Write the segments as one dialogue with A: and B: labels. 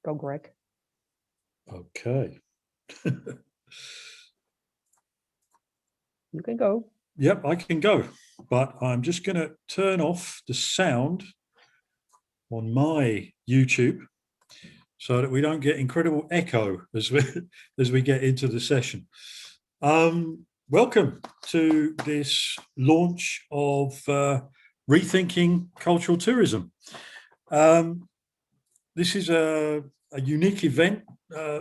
A: Go, Greg.
B: Okay.
A: You can go.
B: Yep, I can go, but I'm just going to turn off the sound on my YouTube so that we don't get incredible echo as we get into the session. Welcome to this launch of Rethinking Cultural Tourism. This is a unique event,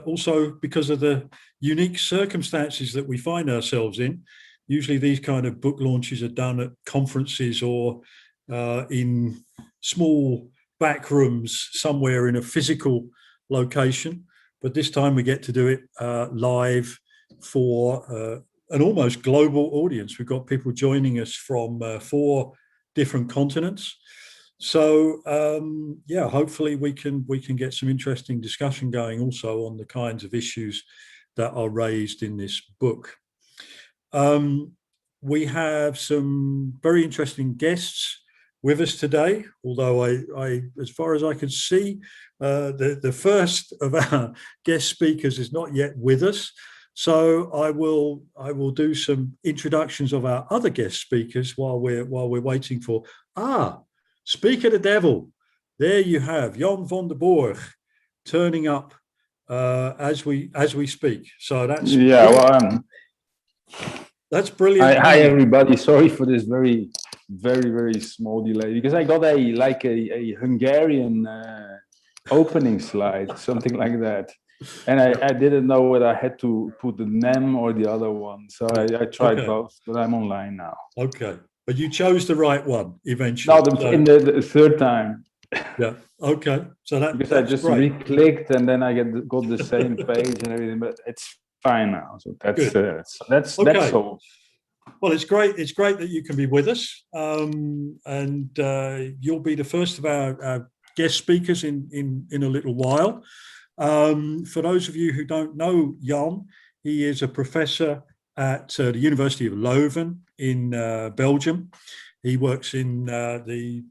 B: also because of the unique circumstances that we find ourselves in. Usually these kind of book launches are done at conferences or in small back rooms somewhere in a physical location. But this time we get to do it live for an almost global audience. We've got people joining us from 4 different continents. So hopefully we can get some interesting discussion going also on the kinds of issues that are raised in this book. We have some very interesting guests with us today, although I as far as I can see, the first of our guest speakers is not yet with us. So I will do some introductions of our other guest speakers while we're waiting for. Speak of the devil. There you have Jan van der Borg turning up as we speak. So that's that's brilliant.
C: Hi everybody. Sorry for this very small delay because I got a Hungarian opening slide, something like that. And I didn't know whether I had to put the NEM or the other one. So I tried both, but I'm online now.
B: Okay. But you chose the right one eventually.
C: No, in the third time.
B: Yeah. Okay. So
C: because I just re-clicked and then I got the same page and everything, but it's fine now. So that's all.
B: Well, it's great. It's great that you can be with us, and you'll be the first of our guest speakers in a little while. For those of you who don't know Jan, he is a professor at the University of Leuven in Belgium. He works in the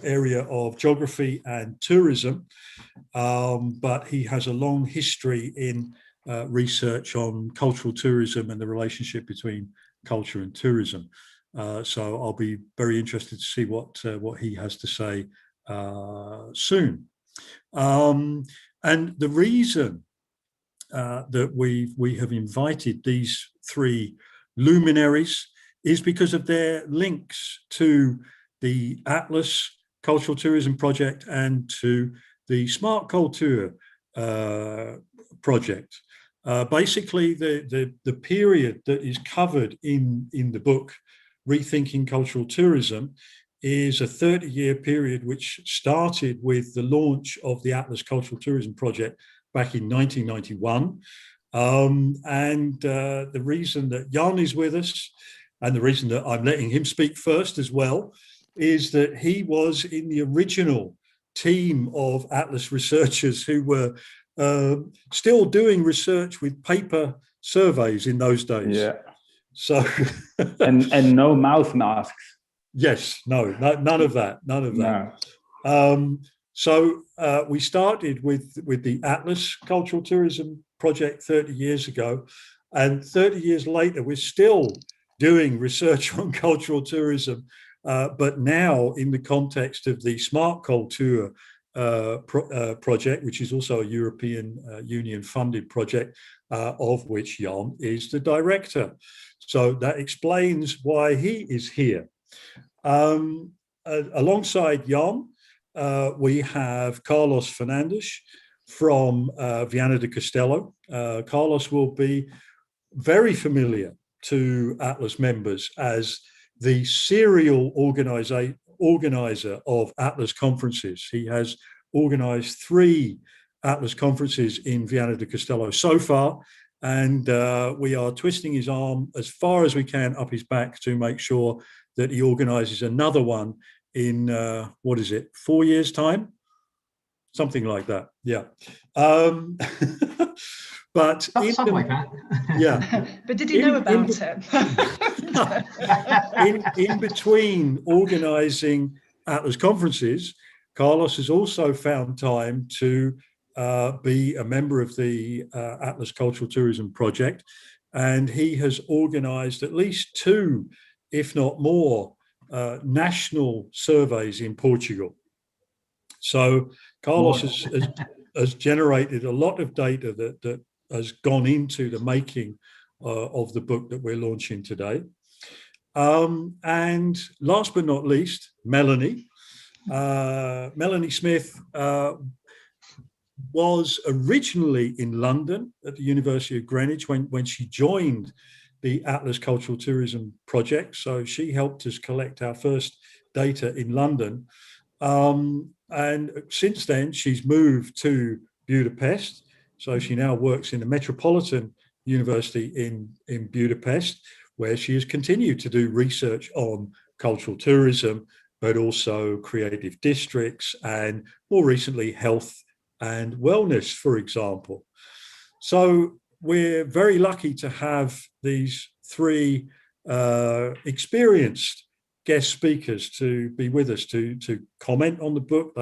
B: area of geography and tourism, but he has a long history in research on cultural tourism and the relationship between culture and tourism. So I'll be very interested to see what he has to say soon. And the reason that we have invited these 3 luminaries is because of their links to the Atlas Cultural Tourism Project and to the Smart Culture project. Basically, the period that is covered in the book, Rethinking Cultural Tourism, is a 30-year period which started with the launch of the Atlas Cultural Tourism Project back in 1991. The reason that Jan is with us, and the reason that I'm letting him speak first as well, is that he was in the original team of Atlas researchers who were still doing research with paper surveys in those days.
C: Yeah.
B: So
C: and no mouth masks.
B: Yes, none of that. No. So we started with the Atlas Cultural Tourism Project 30 years ago, and 30 years later we're still doing research on cultural tourism, but now in the context of the Smart Culture project, which is also a European Union funded project, of which Jan is the director. So that explains why he is here. Alongside Jan, we have Carlos Fernandez from Viana do Castelo. Carlos will be very familiar to Atlas members as the serial organizer of Atlas conferences. He has organized 3 Atlas conferences in Viana do Castelo so far, and we are twisting his arm as far as we can up his back to make sure that he organizes another one in 4 years' time? Something like that, yeah. But
D: something like that.
B: Yeah.
A: But did he know about
B: it? In between organizing Atlas conferences, Carlos has also found time to be a member of the Atlas Cultural Tourism Project, and he has organized at least 2, if not more, national surveys in Portugal. So Carlos has generated a lot of data that has gone into the making of the book that we're launching today. And last but not least, Melanie Smith was originally in London at the University of Greenwich when she joined the Atlas Cultural Tourism Project. So she helped us collect our first data in London. And since then, she's moved to Budapest. So she now works in the Metropolitan University in Budapest, where she has continued to do research on cultural tourism, but also creative districts and more recently health and wellness, for example. So we're very lucky to have these 3 experienced guest speakers to be with us to comment on the book.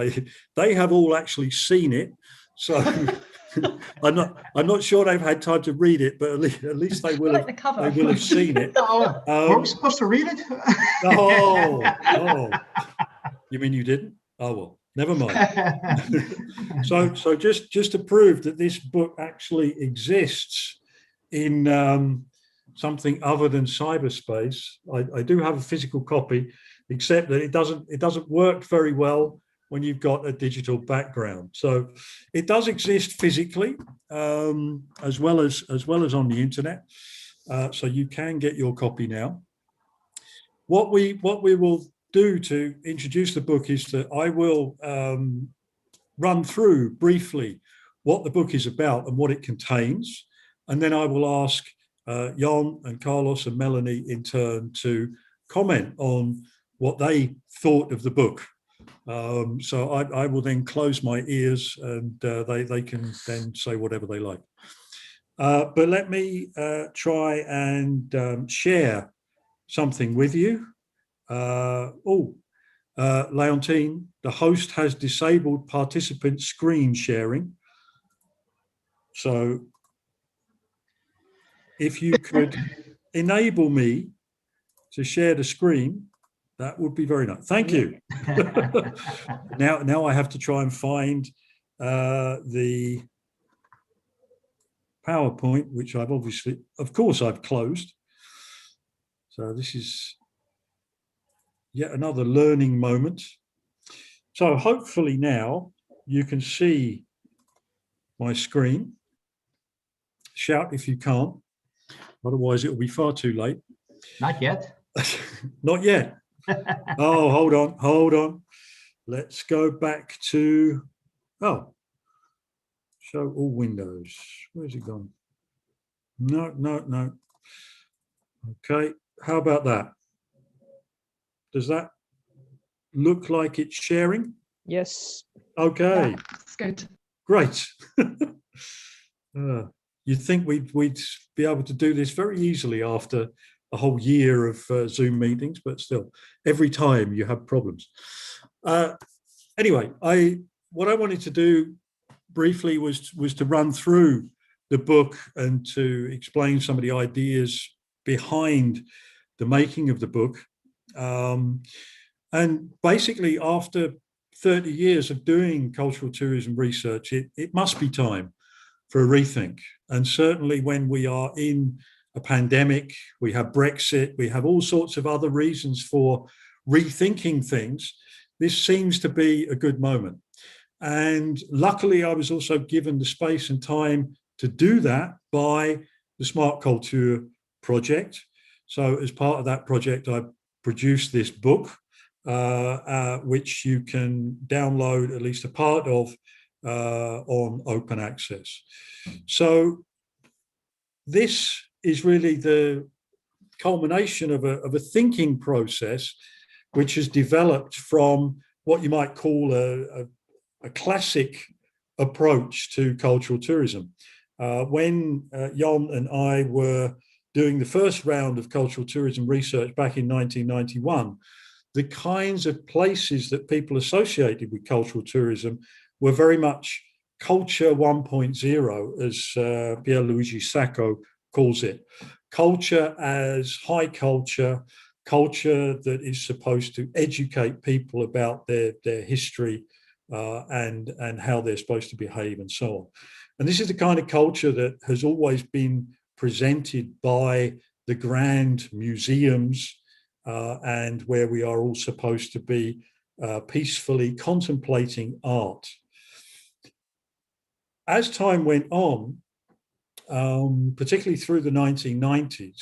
B: They have all actually seen it, so I'm not sure they've had time to read it, but at least they will have seen it.
D: Were we supposed to read it?
B: Oh, you mean you didn't? Oh well, never mind. So just to prove that this book actually exists in something other than cyberspace, I do have a physical copy, except that it doesn't work very well when you've got a digital background. So it does exist physically, as well as on the internet. So you can get your copy now. What we will do to introduce the book is that I will run through briefly what the book is about and what it contains, and then I will ask Jan and Carlos and Melanie in turn to comment on what they thought of the book. So I will then close my ears and they can then say whatever they like. But let me try and share something with you. Leontine, the host has disabled participant screen sharing. So if you could enable me to share the screen, that would be very nice. Thank you. Now I have to try and find the PowerPoint, which I've of course I've closed. So this is yet another learning moment. So hopefully now you can see my screen. Shout if you can't, otherwise it will be far too late.
D: Not yet.
B: Not yet. Oh, hold on. Let's go back to, show all windows. Where's it gone? No. Okay, how about that? Does that look like it's sharing?
A: Yes.
B: Okay.
E: Yeah, that's good.
B: Great. You'd think we'd be able to do this very easily after a whole year of Zoom meetings, but still, every time you have problems. Anyway, what I wanted to do briefly was to run through the book and to explain some of the ideas behind the making of the book. And basically, after 30 years of doing cultural tourism research, it must be time for a rethink. And certainly when we are in a pandemic, we have Brexit, we have all sorts of other reasons for rethinking things, this seems to be a good moment. And luckily, I was also given the space and time to do that by the Smart Culture project. So as part of that project, I produced this book, which you can download at least a part of on open access. So this is really the culmination of a thinking process which has developed from what you might call a classic approach to cultural tourism. When Jan and I were doing the first round of cultural tourism research back in 1991, the kinds of places that people associated with cultural tourism were very much culture 1.0, as Pierluigi Sacco calls it. Culture as high culture, culture that is supposed to educate people about their history and how they're supposed to behave and so on. And this is the kind of culture that has always been presented by the grand museums and where we are all supposed to be peacefully contemplating art. As time went on, particularly through the 1990s,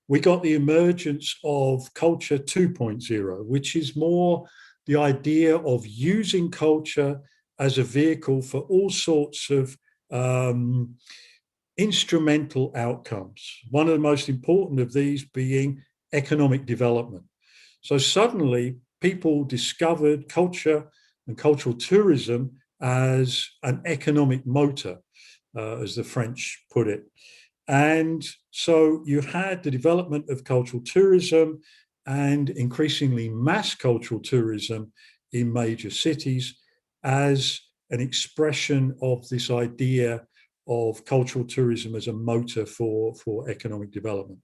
B: we got the emergence of culture 2.0, which is more the idea of using culture as a vehicle for all sorts of instrumental outcomes. One of the most important of these being economic development. So suddenly people discovered culture and cultural tourism as an economic motor, as the French put it. And so you had the development of cultural tourism and increasingly mass cultural tourism in major cities as an expression of this idea of cultural tourism as a motor for economic development.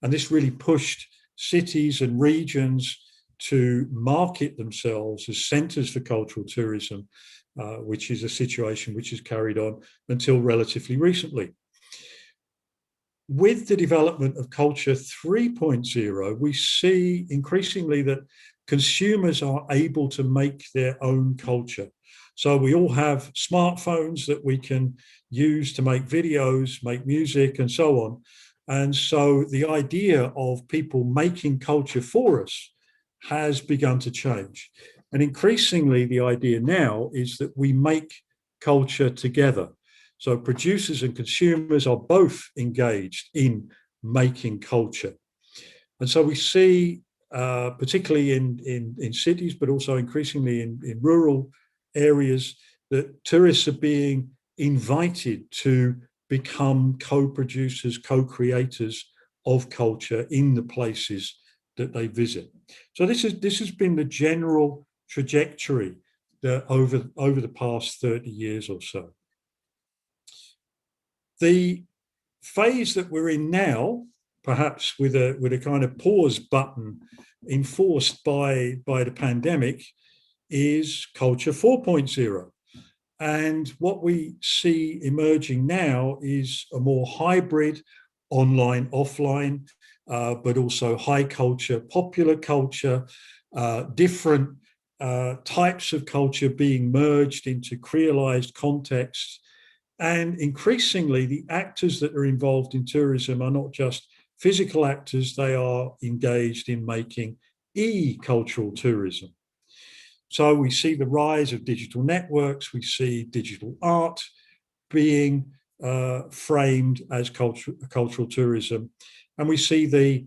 B: And this really pushed cities and regions to market themselves as centres for cultural tourism, which is a situation which is carried on until relatively recently. With the development of culture 3.0, we see increasingly that consumers are able to make their own culture. So we all have smartphones that we can use to make videos, make music, and so on. And so the idea of people making culture for us has begun to change. And increasingly, the idea now is that we make culture together. So producers and consumers are both engaged in making culture. And so we see, particularly in cities, but also increasingly in rural areas, that tourists are being invited to become co-producers, co-creators of culture in the places that they visit. So this has been the general trajectory that over the past 30 years or so. The phase that we're in now, perhaps with a kind of pause button enforced by the pandemic, is culture 4.0. And what we see emerging now is a more hybrid online, offline, but also high culture, popular culture, different types of culture being merged into creolized contexts. And increasingly, the actors that are involved in tourism are not just physical actors, they are engaged in making e-cultural tourism. So we see the rise of digital networks, we see digital art being framed as cultural tourism, and we see the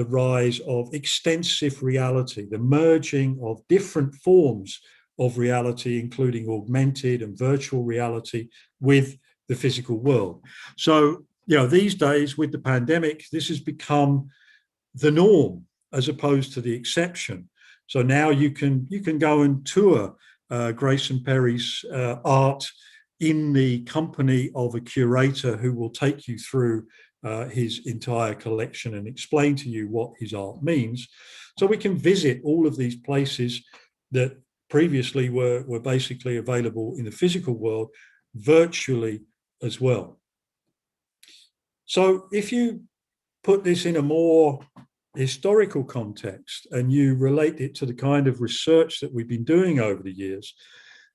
B: rise of extensive reality, the merging of different forms of reality, including augmented and virtual reality, with the physical world. So, these days with the pandemic, this has become the norm as opposed to the exception. So now you can go and tour Grayson Perry's art in the company of a curator who will take you through his entire collection and explain to you what his art means. So we can visit all of these places that previously were basically available in the physical world virtually as well. So if you put this in a more historical context and you relate it to the kind of research that we've been doing over the years,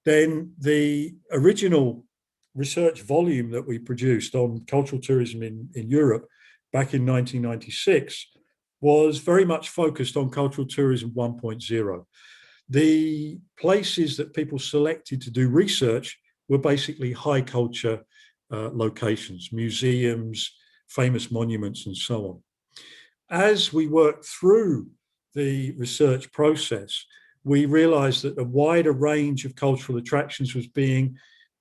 B: then the original research volume that we produced on cultural tourism in Europe back in 1996 was very much focused on cultural tourism 1.0. The places that people selected to do research were basically high culture locations, museums, famous monuments, and so on. As we worked through the research process, we realized that a wider range of cultural attractions was being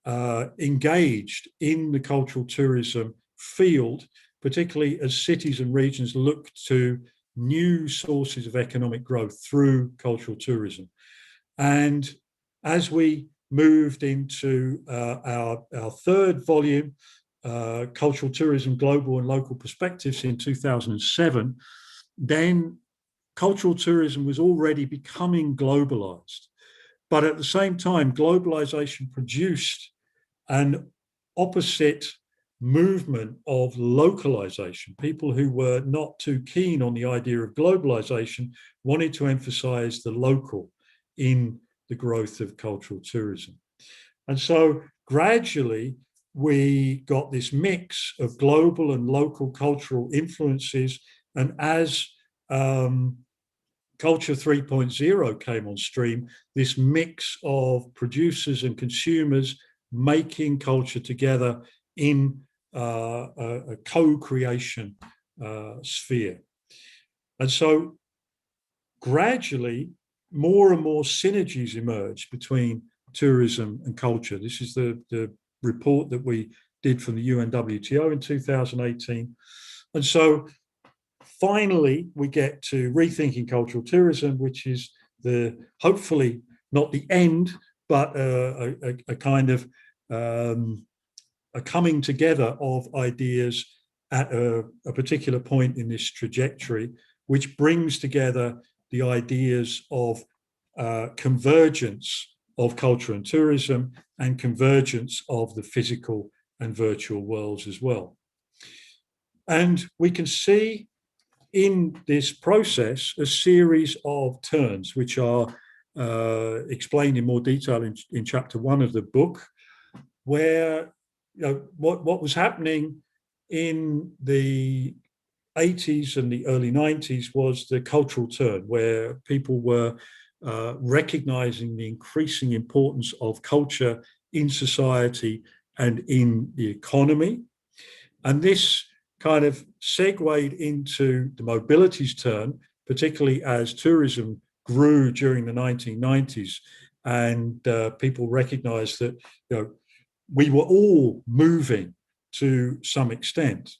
B: engaged in the cultural tourism field, particularly as cities and regions looked to new sources of economic growth through cultural tourism. And as we moved into our third volume, Cultural Tourism, Global and Local Perspectives in 2007, then cultural tourism was already becoming globalized. But at the same time, globalization produced an opposite movement of localization. People who were not too keen on the idea of globalization wanted to emphasize the local in the growth of cultural tourism. And so gradually we got this mix of global and local cultural influences. And as Culture 3.0 came on stream, this mix of producers and consumers making culture together in a co-creation sphere. And so gradually, more and more synergies emerged between tourism and culture. This is the report that we did from the UNWTO in 2018. And so finally, we get to Rethinking Cultural Tourism, which is hopefully not the end, but a kind of a coming together of ideas at a particular point in this trajectory, which brings together the ideas of convergence of culture and tourism and convergence of the physical and virtual worlds as well. And we can see in this process a series of turns, which are explained in more detail in chapter 1 of the book, where what was happening in the 80s and the early 90s was the cultural turn, where people were recognizing the increasing importance of culture in society and in the economy. And this kind of segued into the mobilities turn, particularly as tourism grew during the 1990s, and people recognized that we were all moving to some extent.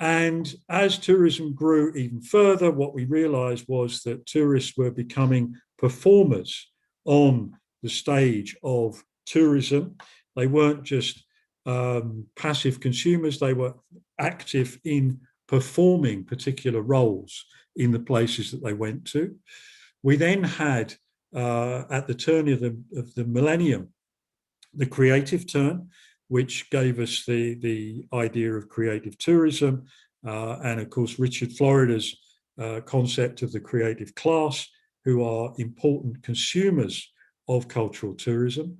B: And as tourism grew even further, what we realized was that tourists were becoming performers on the stage of tourism. They weren't just passive consumers, they were active in performing particular roles in the places that they went to. We then had, at the turn of the millennium, the creative turn, which gave us the idea of creative tourism, and of course Richard Florida's concept of the creative class, who are important consumers of cultural tourism.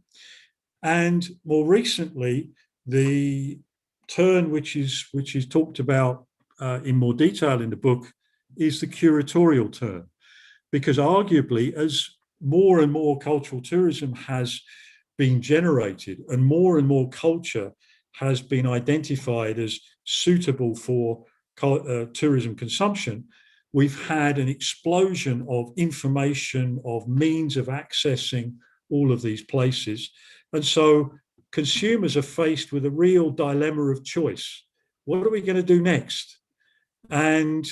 B: And more recently, the turn which is talked about in more detail in the book is the curatorial turn, because arguably as more and more cultural tourism has been generated and more culture has been identified as suitable for tourism consumption, we've had an explosion of information, of means of accessing all of these places. And so consumers are faced with a real dilemma of choice. What are we going to do next? And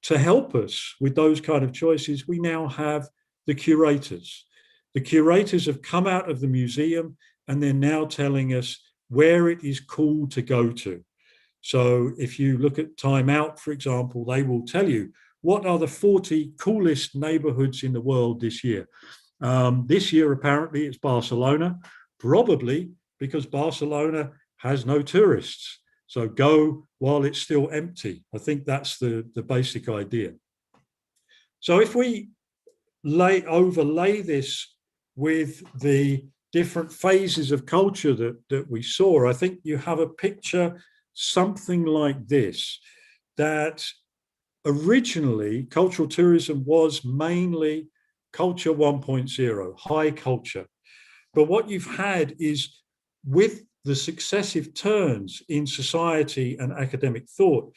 B: to help us with those kind of choices, we now have the curators. The curators have come out of the museum and they're now telling us where it is cool to go to. So if you look at Time Out, for example, they will tell you what are the 40 coolest neighborhoods in the world this year. This year, apparently, it's Barcelona, probably because Barcelona has no tourists. So go while it's still empty. I think that's the basic idea. So if we overlay this with the different phases of culture that we saw, I think you have a picture something like this, that originally cultural tourism was mainly culture 1.0, high culture. But what you've had is, with the successive turns in society and academic thought,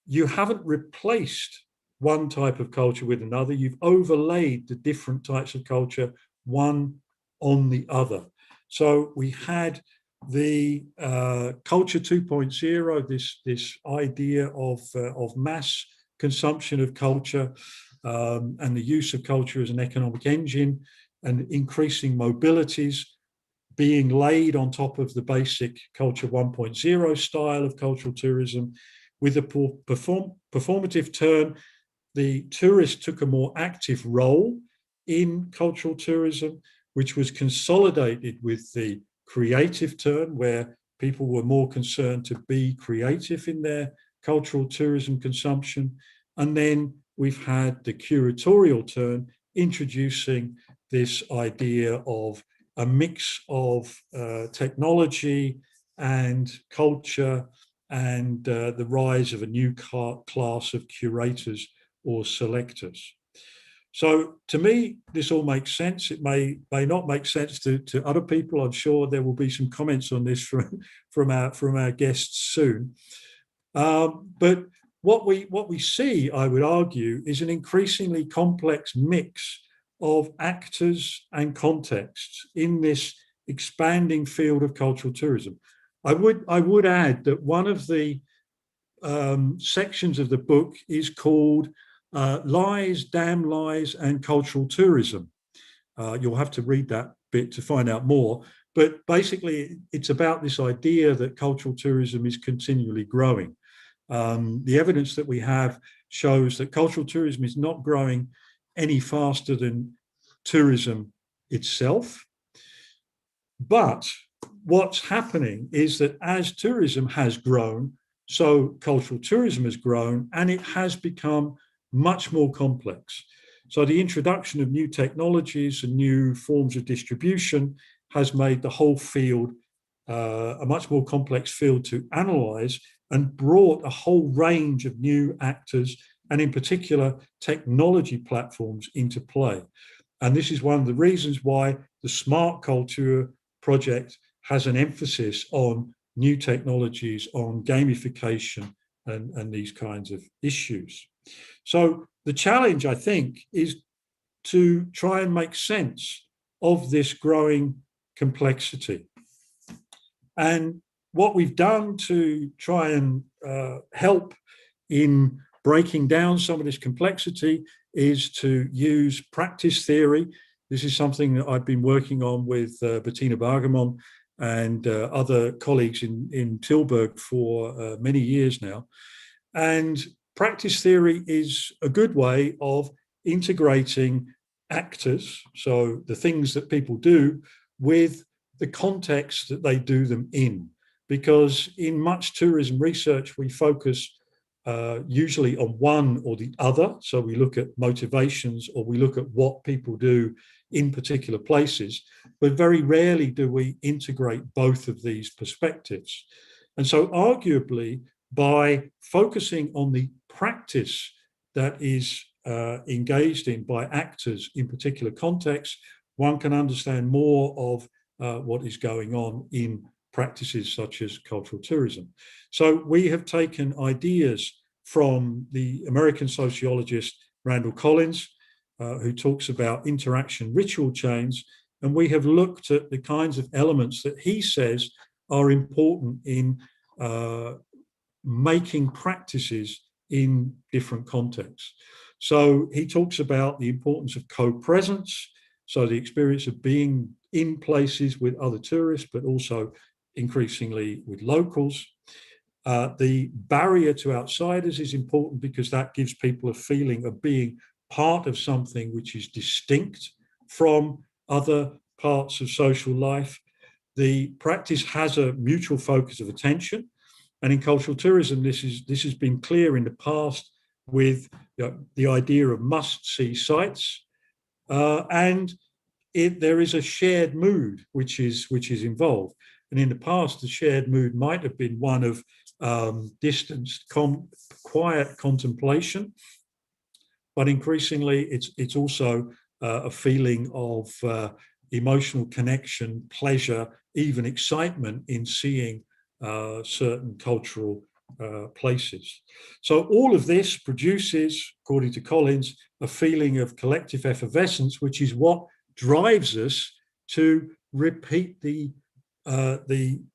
B: you haven't replaced one type of culture with another. You've overlaid the different types of culture one on the other. So we had the culture 2.0, this idea of mass consumption of culture and the use of culture as an economic engine. and increasing mobilities being laid on top of the basic Culture 1.0 style of cultural tourism. With a performative turn, the tourist took a more active role in cultural tourism, which was consolidated with the creative turn, where people were more concerned to be creative in their cultural tourism consumption. And then we've had the curatorial turn, introducing this idea of a mix of technology and culture, and the rise of a new class of curators or selectors. So to me, this all makes sense. It may not make sense to other people. I'm sure there will be some comments on this from our guests soon. But what we see, I would argue, is an increasingly complex mix of actors and contexts in this expanding field of cultural tourism. I would add that one of the sections of the book is called Lies, Damn Lies, and Cultural Tourism. You'll have to read that bit to find out more. But basically, it's about this idea that cultural tourism is continually growing. The evidence that we have shows that cultural tourism is not growing any faster than tourism itself. But what's happening is that as tourism has grown, so cultural tourism has grown, and it has become much more complex. So the introduction of new technologies and new forms of distribution has made the whole field a much more complex field to analyze, and brought a whole range of new actors, and in particular technology platforms, into play. And this is one of the reasons why the Smart Culture project has an emphasis on new technologies, on gamification, and these kinds of issues. So the challenge, I think, is to try and make sense of this growing complexity. And what we've done to try and help in breaking down some of this complexity is to use practice theory. This is something that I've been working on with Bettina Bargemon and other colleagues in Tilburg for many years now. And practice theory is a good way of integrating actors, so the things that people do, with the context that they do them in. Because in much tourism research, we focus usually on one or the other. So we look at motivations, or we look at what people do in particular places, but very rarely do we integrate both of these perspectives. And so arguably, by focusing on the practice that is engaged in by actors in particular contexts, one can understand more of what is going on in practices such as cultural tourism. So we have taken ideas from the American sociologist Randall Collins, who talks about interaction ritual chains, and we have looked at the kinds of elements that he says are important in making practices in different contexts. So he talks about the importance of co-presence, so the experience of being in places with other tourists, but also increasingly with locals. The barrier to outsiders is important because that gives people a feeling of being part of something which is distinct from other parts of social life. The practice has a mutual focus of attention. And in cultural tourism, this has been clear in the past with the idea of must-see sites. And there is a shared mood which is involved. And in the past, the shared mood might have been one of distanced, quiet contemplation, but increasingly it's also a feeling of emotional connection, pleasure, even excitement in seeing certain cultural places. So all of this produces, according to Collins, a feeling of collective effervescence, which is what drives us to repeat the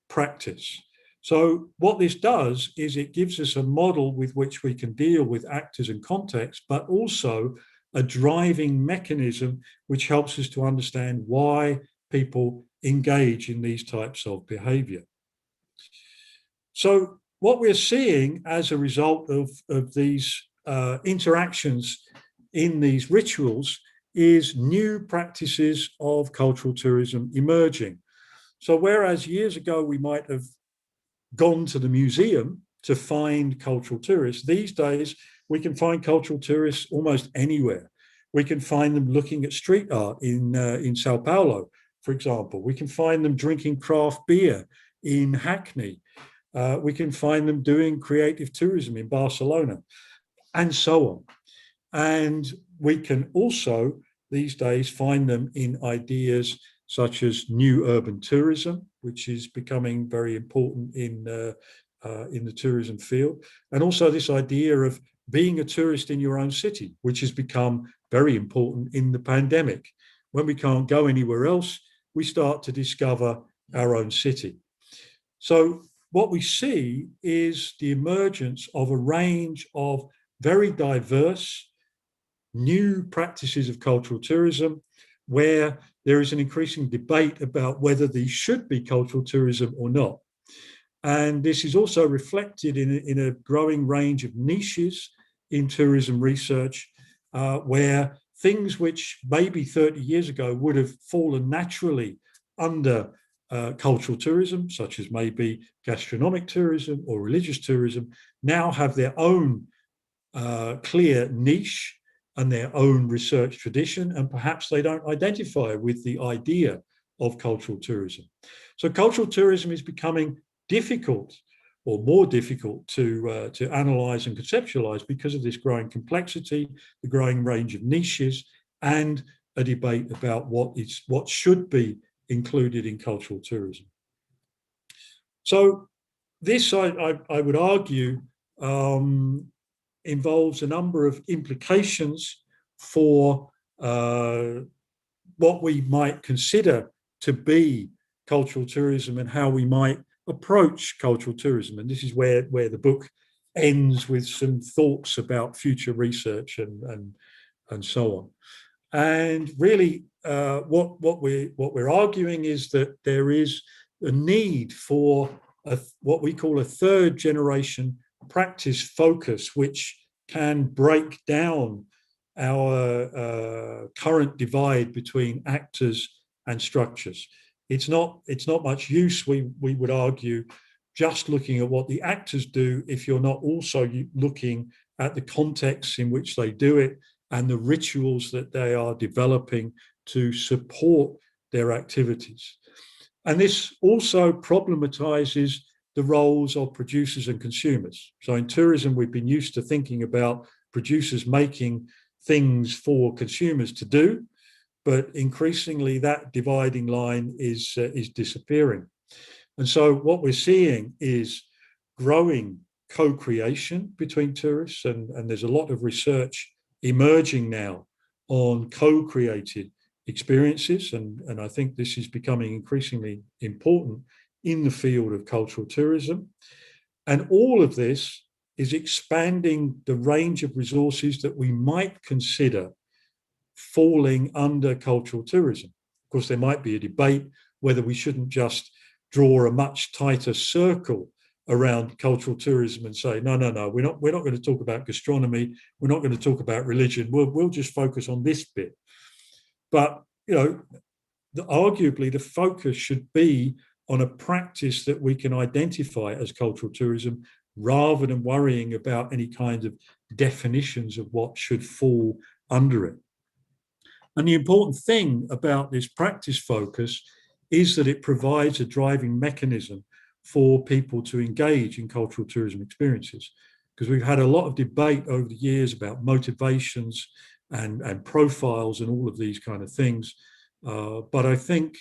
B: practice. So what this does is it gives us a model with which we can deal with actors and context, but also a driving mechanism which helps us to understand why people engage in these types of behavior. So what we're seeing as a result of these interactions in these rituals is new practices of cultural tourism emerging. So whereas years ago we might have gone to the museum to find cultural tourists, these days we can find cultural tourists almost anywhere. We can find them looking at street art in Sao Paulo, for example. We can find them drinking craft beer in Hackney. We can find them doing creative tourism in Barcelona, and so on. And we can also, these days, find them in ideas such as new urban tourism, which is becoming very important in the tourism field. And also this idea of being a tourist in your own city, which has become very important in the pandemic. When we can't go anywhere else, we start to discover our own city. So what we see is the emergence of a range of very diverse new practices of cultural tourism, where there is an increasing debate about whether these should be cultural tourism or not. And this is also reflected in a growing range of niches in tourism research, where things which maybe 30 years ago would have fallen naturally under cultural tourism, such as maybe gastronomic tourism or religious tourism, now have their own clear niche and their own research tradition, and perhaps they don't identify with the idea of cultural tourism. So cultural tourism is becoming difficult, or more difficult, to analyze and conceptualize because of this growing complexity, the growing range of niches, and a debate about what should be included in cultural tourism. So this, I would argue, involves a number of implications for what we might consider to be cultural tourism and how we might approach cultural tourism. And this is where the book ends with some thoughts about future research and so on. And really, what we're arguing is that there is a need for what we call a third generation practice focus, which can break down our current divide between actors and structures. It's not much use, we would argue, just looking at what the actors do if you're not also looking at the contexts in which they do it and the rituals that they are developing to support their activities. And this also problematizes the roles of producers and consumers. So in tourism, we've been used to thinking about producers making things for consumers to do, but increasingly that dividing line is disappearing. And so what we're seeing is growing co-creation between tourists, and there's a lot of research emerging now on co-created experiences, and I think this is becoming increasingly important in the field of cultural tourism. And all of this is expanding the range of resources that we might consider falling under cultural tourism. Of course, there might be a debate whether we shouldn't just draw a much tighter circle around cultural tourism and say, no, we're not going to talk about gastronomy, we're not going to talk about religion, we'll just focus on this bit. But, arguably the focus should be on a practice that we can identify as cultural tourism, rather than worrying about any kind of definitions of what should fall under it. And the important thing about this practice focus is that it provides a driving mechanism for people to engage in cultural tourism experiences. Because we've had a lot of debate over the years about motivations and profiles and all of these kind of things. But I think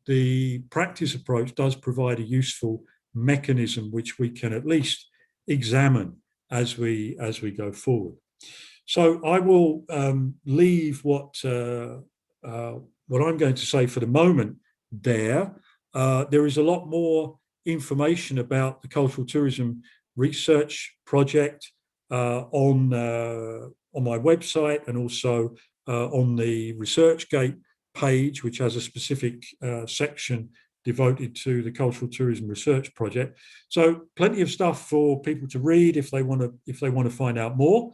B: the practice approach does provide a useful mechanism which we can at least examine as we go forward. So I will leave what I'm going to say for the moment there. There is a lot more information about the cultural tourism research project on my website, and also on the ResearchGate page, which has a specific section devoted to the Cultural Tourism Research Project. So plenty of stuff for people to read if they want to find out more.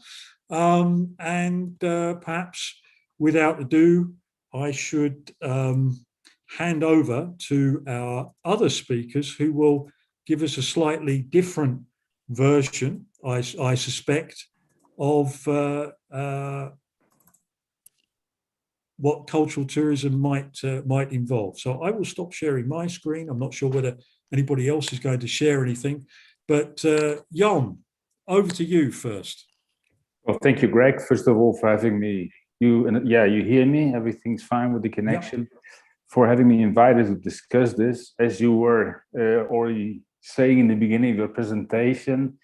B: And perhaps without ado, I should hand over to our other speakers, who will give us a slightly different version, I suspect, of what cultural tourism might involve. So I will stop sharing my screen. I'm not sure whether anybody else is going to share anything, but Jan, over to you first.
C: Well, thank you, Greg, first of all, for having me. You hear me, everything's fine with the connection. Yep. For having me invited to discuss this. As you were already saying in the beginning of your presentation,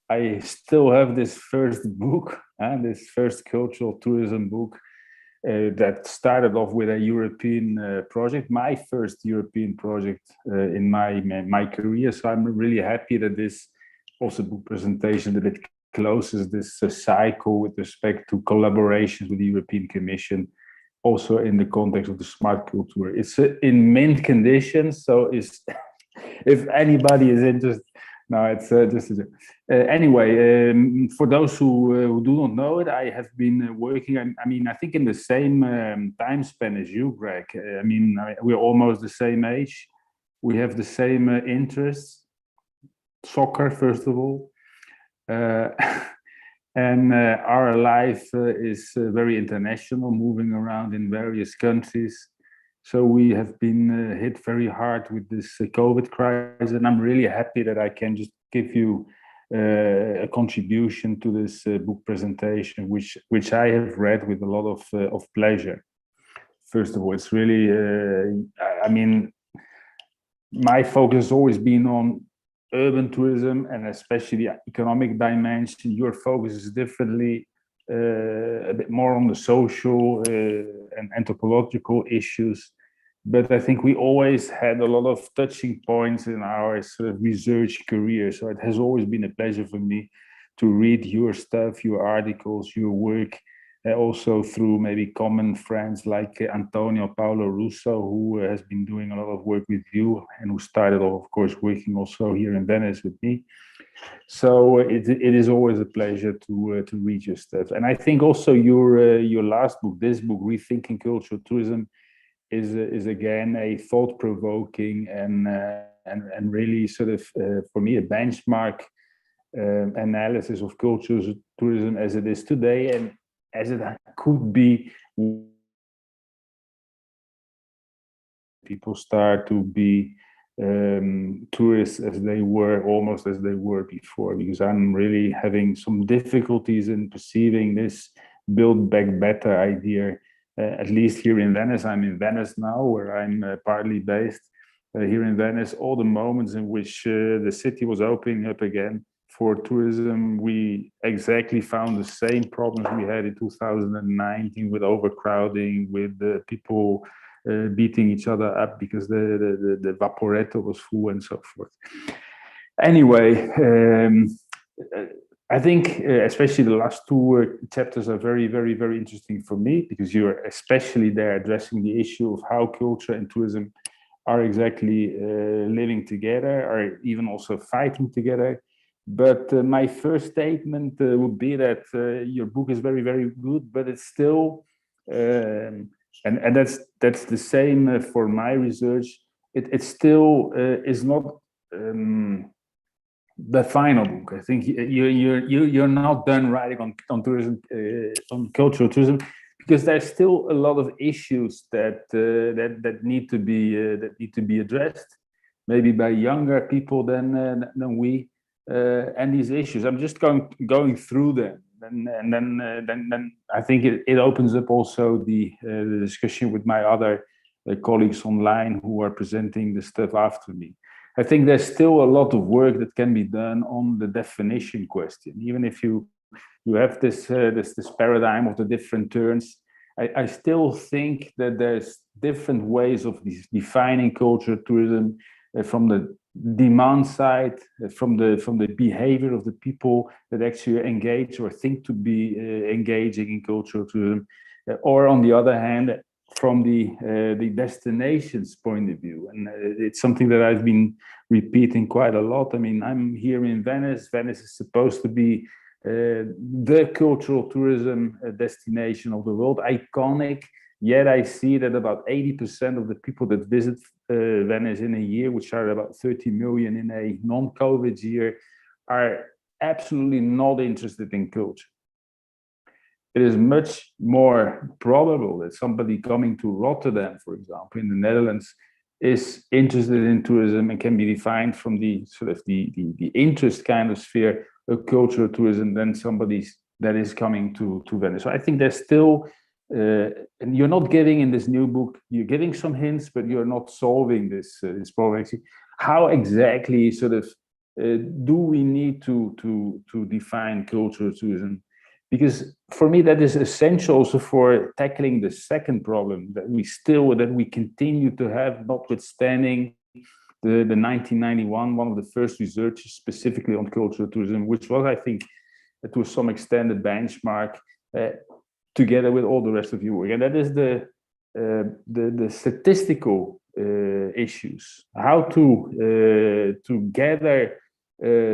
C: I still have this first book, this first cultural tourism book, that started off with a European project, my first European project in my career. So I'm really happy that this also book presentation, that it closes this cycle with respect to collaborations with the European Commission, also in the context of the smart culture. It's in mint condition, so if anybody is interested. No, it's just anyway. For those who do not know it, I have been working. I think in the same time span as you, Greg. We're almost the same age. We have the same interests. Soccer, first of all, and our life is very international, moving around in various countries. So we have been hit very hard with this COVID crisis, and I'm really happy that I can just give you a contribution to this book presentation, which I have read with a lot of pleasure. First of all, it's really, my focus has always been on urban tourism, and especially the economic dimension. Your focus is differently. A bit more on the social and anthropological issues, but I think we always had a lot of touching points in our sort of research career. So it has always been a pleasure for me to read your stuff, your articles, your work, also through maybe common friends like Antonio Paulo Russo, who has been doing a lot of work with you, and who started off, of course, working also here in Venice with me. So it is always a pleasure to read your stuff. And I think also your last book, this book, Rethinking Cultural Tourism, is again a thought-provoking and really sort of for me a benchmark analysis of cultural tourism as it is today and as it could be. People start to be tourists as they were, almost as they were before, because I'm really having some difficulties in perceiving this build back better idea, at least here in Venice. I'm in Venice now, where I'm partly based. Here in Venice, all the moments in which the city was opening up again for tourism, we exactly found the same problems we had in 2019 with overcrowding, with people beating each other up because the Vaporetto was full and so forth. Anyway, I think especially the last two chapters are very, very, very interesting for me, because you're especially there addressing the issue of how culture and tourism are exactly living together, or even also fighting together. But my first statement would be that your book is very, very good, but it's still and that's the same for my research. It still is not the final book. I think you're not done writing on tourism, on cultural tourism, because there's still a lot of issues that need to be addressed, maybe by younger people than we, and these issues. I'm just going through them. And then I think it opens up also the discussion with my other colleagues online who are presenting the stuff after me. I think there's still a lot of work that can be done on the definition question. Even if you have this paradigm of the different terms, I still think that there's different ways of defining cultural tourism from the demand side, from the behavior of the people that actually engage or think to be engaging in cultural tourism, or on the other hand, from the destination's point of view. And it's something that I've been repeating quite a lot. I mean, I'm here in Venice. Venice is supposed to be the cultural tourism destination of the world, iconic. Yet I see that about 80% of the people that visit Venice in a year, which are about 30 million in a non-COVID year, are absolutely not interested in culture. It is much more probable that somebody coming to Rotterdam, for example, in the Netherlands, is interested in tourism and can be defined from the sort of the interest kind of sphere of cultural tourism than somebody that is coming to Venice. So I think there's still, and you're not giving in this new book, you're giving some hints, but you're not solving this problem. How exactly sort of do we need to define cultural tourism? Because for me, that is essential also for tackling the second problem that we continue to have, notwithstanding the 1991, one of the first researchers specifically on cultural tourism, which was, I think, to some extent, a benchmark together with all the rest of your work. And that is the statistical issues, how to gather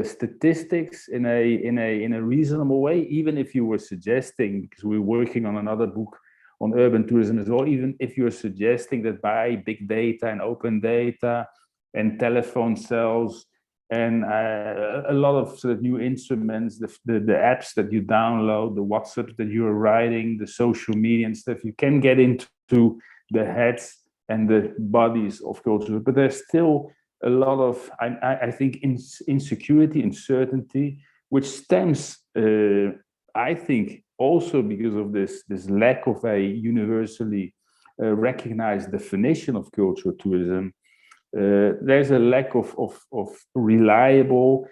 C: statistics in a reasonable way, even if you were suggesting, because we're working on another book on urban tourism as well, even if you're suggesting that by big data and open data and telephone cells and a lot of sort of new instruments, the apps that you download, the WhatsApp that you're writing, the social media and stuff, you can get into the heads and the bodies of culture, but there's still a lot of, I think, insecurity, uncertainty, which stems, I think, also because of this lack of a universally recognized definition of cultural tourism. There's a lack of reliable,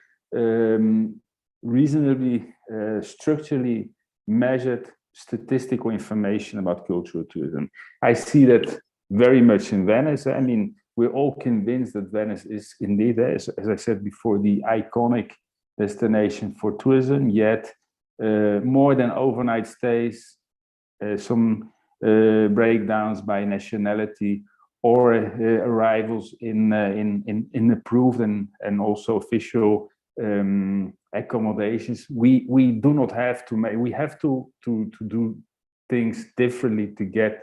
C: reasonably structurally measured statistical information about cultural tourism. I see that very much in Venice. I mean, we're all convinced that Venice is indeed, as I said before, the iconic destination for tourism, yet more than overnight stays, some breakdowns by nationality, or arrivals in approved and also official accommodations. We do not have to make, we have to do things differently to get.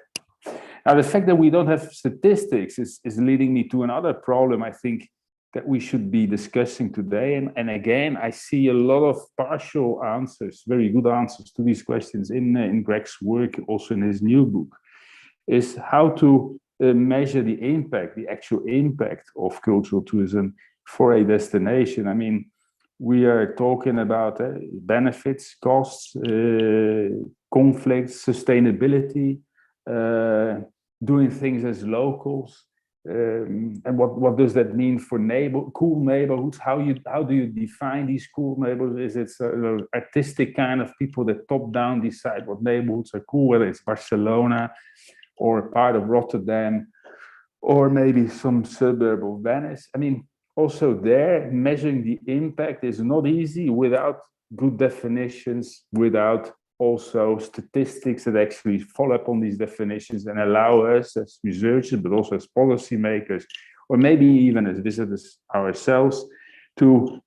C: Now, the fact that we don't have statistics is leading me to another problem, I think, that we should be discussing today. And again, I see a lot of partial answers, very good answers to these questions in Greg's work, also in his new book, is how to measure the impact, the actual impact of cultural tourism for a destination. I mean, we are talking about benefits, costs, conflicts, sustainability, doing things as locals, and what does that mean for cool neighborhoods? How do you define these cool neighborhoods? Is it artistic kind of people that top down decide what neighborhoods are cool, whether it's Barcelona or part of Rotterdam, or maybe some suburb of Venice? I mean, also there, measuring the impact is not easy without good definitions, without also statistics that actually follow up on these definitions and allow us as researchers, but also as policymakers, or maybe even as visitors ourselves, to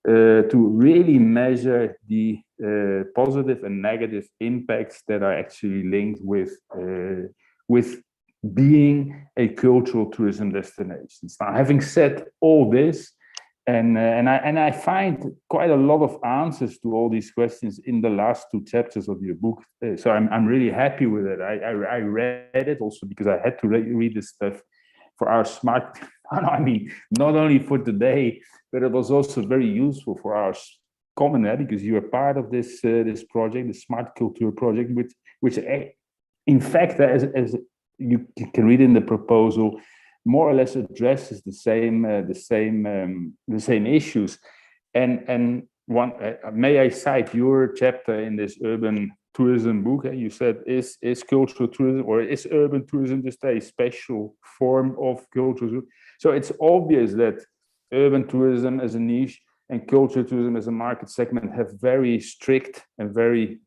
C: really measure the positive and negative impacts that are actually linked with being a cultural tourism destination. Now, having said all this, and I find quite a lot of answers to all these questions in the last two chapters of your book. So I'm really happy with it. I read it also because I had to read this stuff for our smart. I mean, not only for today, but it was also very useful for our common, because you are part of this this project, the Smart Culture project, which in fact, as you can read in the proposal, more or less addresses the same issues. And one, may I cite your chapter in this urban tourism book? You said, is cultural tourism, or is urban tourism just a special form of cultural tourism? So it's obvious that urban tourism as a niche and cultural tourism as a market segment have very strict and very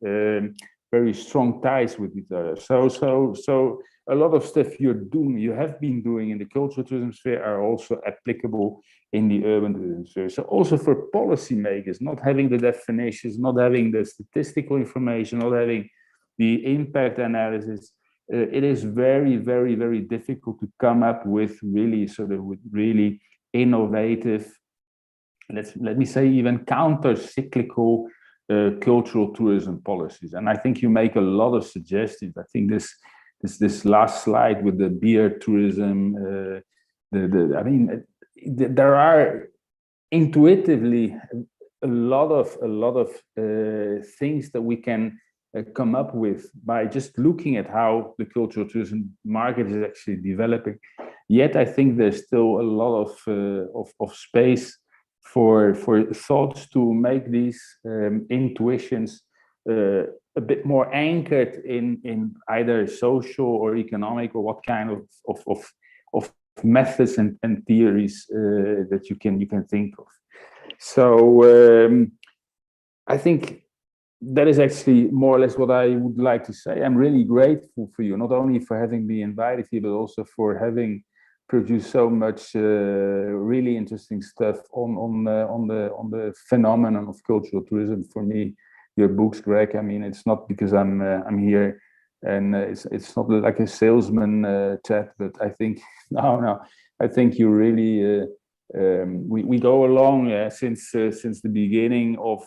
C: strong ties with each other. So a lot of stuff you have been doing in the cultural tourism sphere are also applicable in the urban tourism sphere. So also for policymakers, not having the definitions, not having the statistical information, not having the impact analysis, it is very, very, very difficult to come up with really innovative, let me say even counter-cyclical cultural tourism policies. And I think you make a lot of suggestions. I think this last slide with the beer tourism, there are intuitively a lot of things that we can come up with by just looking at how the cultural tourism market is actually developing. Yet I think there's still a lot of space for thoughts to make these intuitions a bit more anchored in either social or economic or what kind of methods and theories that you can think of. So I think that is actually more or less what I would like to say. I'm really grateful for you, not only for having me invited here, but also for having produced so much really interesting stuff on the phenomenon of cultural tourism. For me, your books, Greg, I mean, it's not because I'm here and it's not like a salesman chat, but I think no, I think you really we go along since the beginning of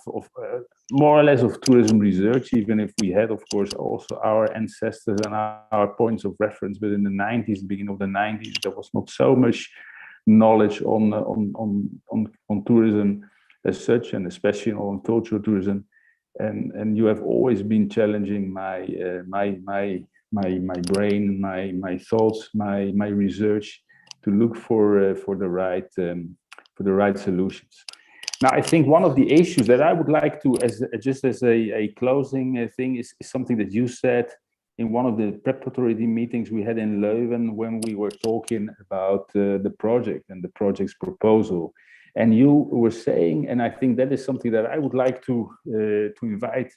C: more or less of tourism research, even if we had, of course, also our ancestors and our points of reference. But in the 90s, beginning of the 90s, there was not so much knowledge on tourism as such, and especially on cultural tourism. And you have always been challenging my brain, my thoughts, my research to look for the right solutions. Now, I think one of the issues that I would like to, just as a closing thing, is something that you said in one of the preparatory meetings we had in Leuven when we were talking about the project and the project's proposal. And you were saying, and I think that is something that I would like to invite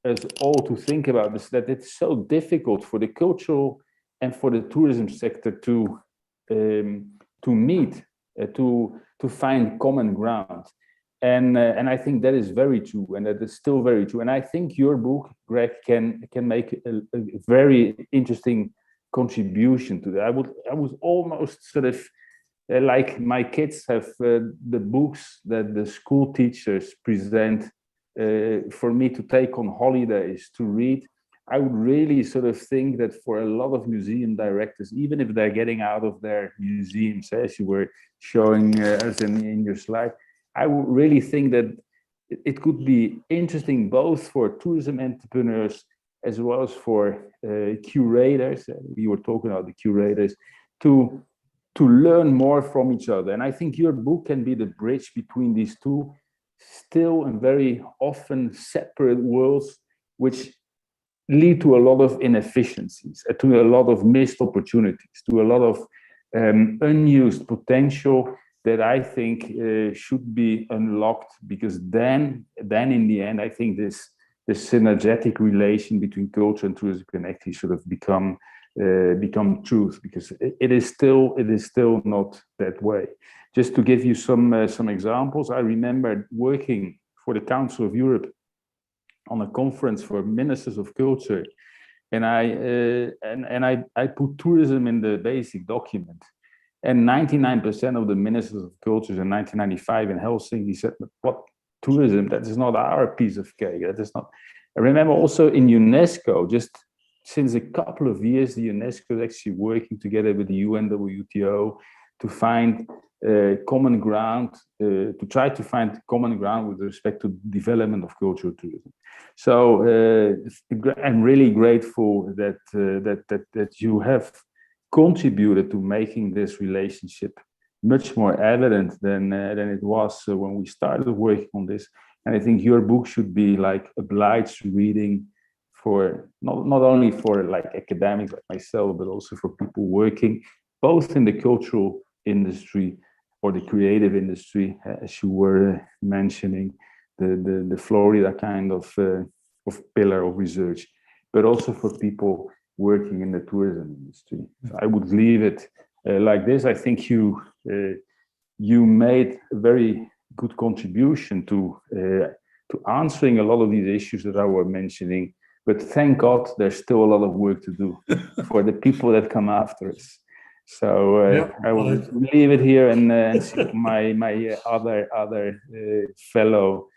C: us all to think about, is that it's so difficult for the cultural and for the tourism sector to meet, to find common ground. And I think that is very true, and that is still very true. And I think your book, Greg, can make a very interesting contribution to that. I was almost sort of like my kids have the books that the school teachers present for me to take on holidays to read. I would really sort of think that for a lot of museum directors, even if they're getting out of their museums, as you were showing us in your slide, I would really think that it could be interesting both for tourism entrepreneurs as well as for curators. We were talking about the curators to learn more from each other. And I think your book can be the bridge between these two still and very often separate worlds, which lead to a lot of inefficiencies, to a lot of missed opportunities, to a lot of unused potential that I think should be unlocked, because then in the end, I think this synergetic relation between culture and tourism can actually sort of become truth, because it is still not that way. Just to give you some examples, I remember working for the Council of Europe on a conference for ministers of culture, and I put tourism in the basic document. And 99% of the ministers of culture in 1995 in Helsinki said, "What tourism? That is not our piece of cake. That is not." I remember also in UNESCO, just since a couple of years, the UNESCO is actually working together with the UNWTO to find common ground, to try to find common ground with respect to development of cultural tourism. So I'm really grateful that you have contributed to making this relationship much more evident than it was when we started working on this. And I think your book should be like obliged reading for not only for like academics like myself, but also for people working both in the cultural industry or the creative industry, as you were mentioning, the Florida kind of pillar of research, but also for people working in the tourism industry. So I would leave it like this. I think you made a very good contribution to answering a lot of these issues that I was mentioning. But thank God, there's still a lot of work to do for the people that come after us. So I will leave it here and see my other fellow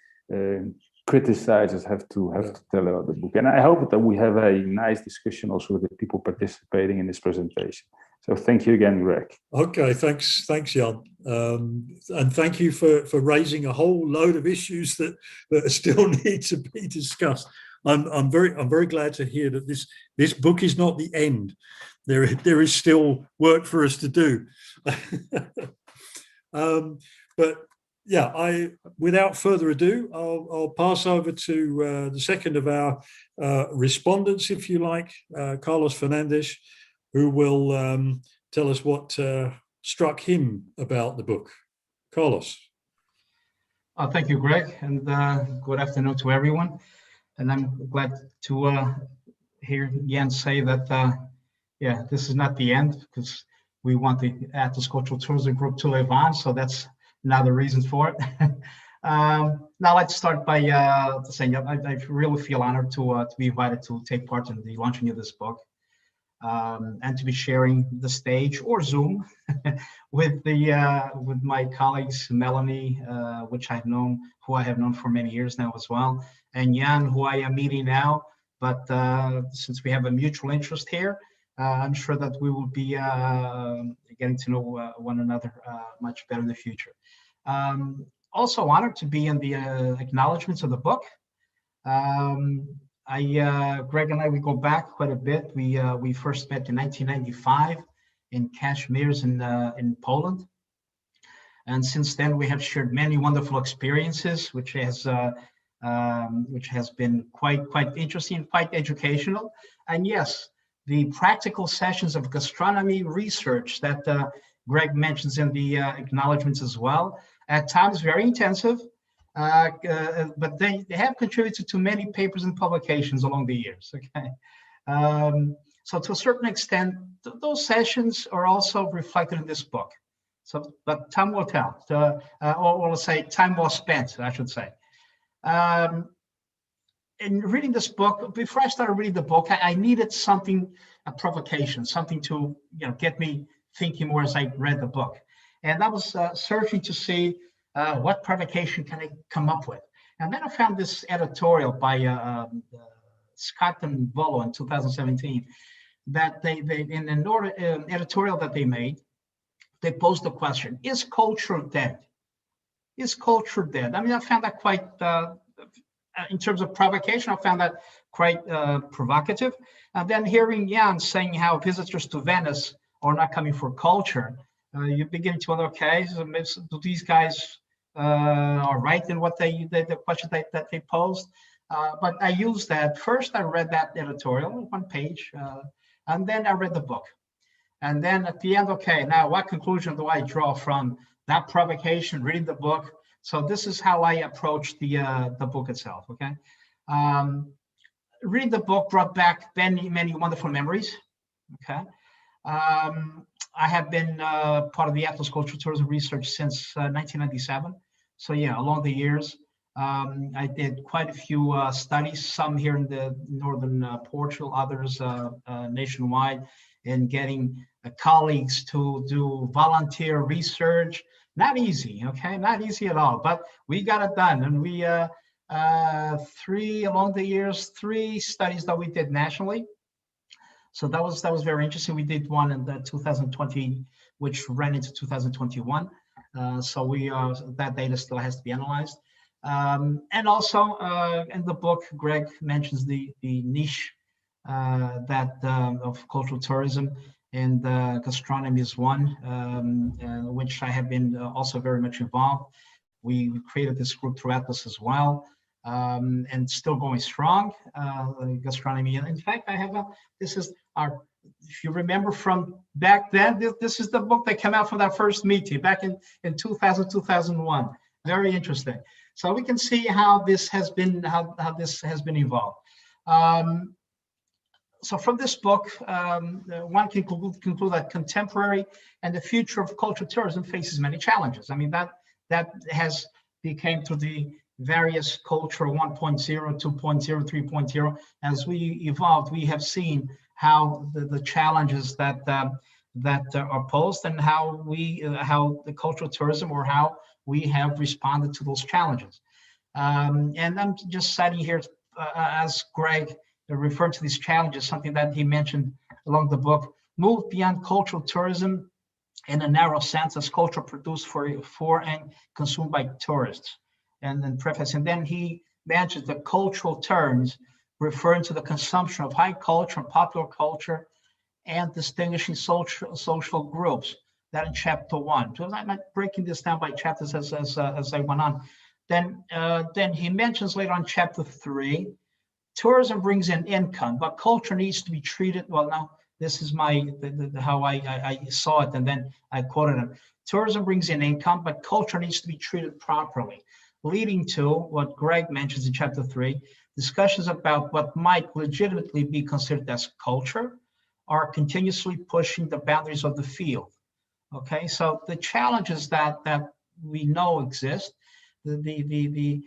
C: criticizers have to tell about the book. And I hope that we have a nice discussion also with the people participating in this presentation. So thank you again, Greg.
B: Okay, thanks, Jan, and thank you for raising a whole load of issues that still need to be discussed. I'm very glad to hear that this book is not the end. There is still work for us to do. But yeah, without further ado, I'll pass over to the second of our respondents, if you like, Carlos Fernandez, who will tell us what struck him about the book. Carlos.
D: Thank you, Greg, and good afternoon to everyone. And I'm glad to hear Jan say that, this is not the end, because we want the Atlas Cultural Tourism Group to live on, so that's another reason for it. Now let's start by saying I really feel honored to be invited to take part in the launching of this book, and to be sharing the stage or Zoom with my colleagues, Melanie, who I have known for many years now as well, and Jan, who I am meeting now. But since we have a mutual interest here, I'm sure that we will be getting to know one another much better in the future. Also honored to be in the acknowledgements of the book. Greg and I, we go back quite a bit. We first met in 1995 in Kashmir's in Poland, and since then we have shared many wonderful experiences, which has been quite interesting, quite educational. And yes, the practical sessions of gastronomy research that Greg mentions in the acknowledgements as well, at times very intensive. But they have contributed to many papers and publications along the years. Okay, so to a certain extent, those sessions are also reflected in this book. So, but time will tell. Or let's say, time well spent, I should say. In reading this book, before I started reading the book, I needed something, a provocation, something to get me thinking more as I read the book, and I was searching to see. What provocation can I come up with? And then I found this editorial by Scott and Volo in 2017 that they in an editorial that they made, they posed the question, is culture dead? Is culture dead? I mean, I found that quite, in terms of provocation, I found that quite provocative. And then hearing Jan saying how visitors to Venice are not coming for culture, you begin to wonder, okay, so do these guys are right in what the question that they posed? But I used that. First, I read that editorial, one page, and then I read the book. And then at the end, okay, now what conclusion do I draw from that provocation, reading the book? So this is how I approached the book itself, okay? Reading the book brought back many wonderful memories, okay? I have been part of the Atlas Cultural Tourism Research since 1997. So yeah, along the years, I did quite a few studies, some here in the northern Portugal, others nationwide, in getting colleagues to do volunteer research. Not easy, okay? Not easy at all, but we got it done. And we, along the years, 3 studies that we did nationally. So that was very interesting. We did one in the 2020, which ran into 2021. So that data still has to be analyzed. And also in the book, Greg mentions the niche of cultural tourism, and gastronomy is one, which I have been also very much involved. We created this group through Atlas as well. And still going strong, gastronomy. In fact, I have this is our if you remember from back then, this is the book that came out from that first meeting back in 2000, 2001. Very interesting. So we can see how this has been, how this has been evolved. So from this book, one can conclude that contemporary and the future of cultural tourism faces many challenges. I mean, that has became through the various culture 1.0, 2.0, 3.0. As we evolved, we have seen how the challenges that are posed and how the cultural tourism, or how we have responded to those challenges. And I'm just citing here, as Greg referred to these challenges, something that he mentioned along the book: move beyond cultural tourism in a narrow sense as culture produced for and consumed by tourists. And then preface, and then he mentions the cultural terms referring to the consumption of high culture and popular culture and distinguishing social groups. That in chapter 1. So I'm not breaking this down by chapters as I went on. Then he mentions later on chapter 3, tourism brings in income, but culture needs to be treated. Well, now this is how I saw it, and then I quoted him. Tourism brings in income, but culture needs to be treated properly, leading to what Greg mentions in chapter 3, discussions about what might legitimately be considered as culture are continuously pushing the boundaries of the field. Okay, so the challenges that we know exist, the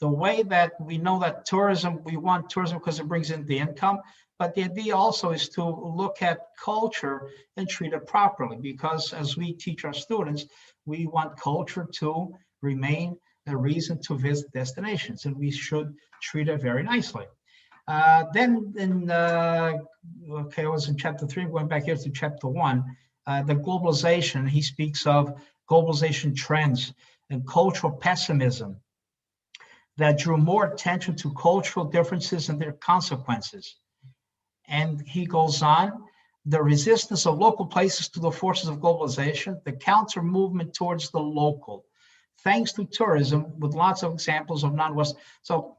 D: way that we know that tourism, we want tourism because it brings in the income, but the idea also is to look at culture and treat it properly, because as we teach our students, we want culture to remain a reason to visit destinations, and we should treat it very nicely. Then okay, I was in chapter 3, going back here to chapter 1, the globalization, he speaks of globalization trends and cultural pessimism that drew more attention to cultural differences and their consequences. And he goes on, the resistance of local places to the forces of globalization, the counter movement towards the local, thanks to tourism, with lots of examples of non-West. So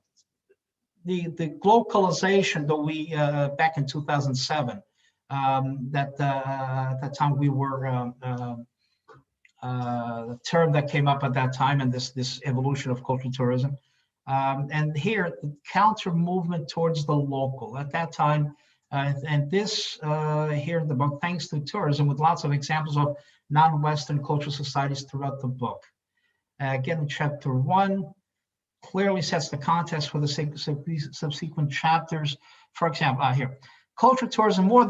D: the globalization that we, back in 2007, at that time we were, the term that came up at that time, and this evolution of cultural tourism. And here, the counter movement towards the local. At that time, and this here in the book, thanks to tourism, with lots of examples of non-Western cultural societies throughout the book. Again, chapter 1 clearly sets the context for the subsequent chapters. For example, here, cultural tourism more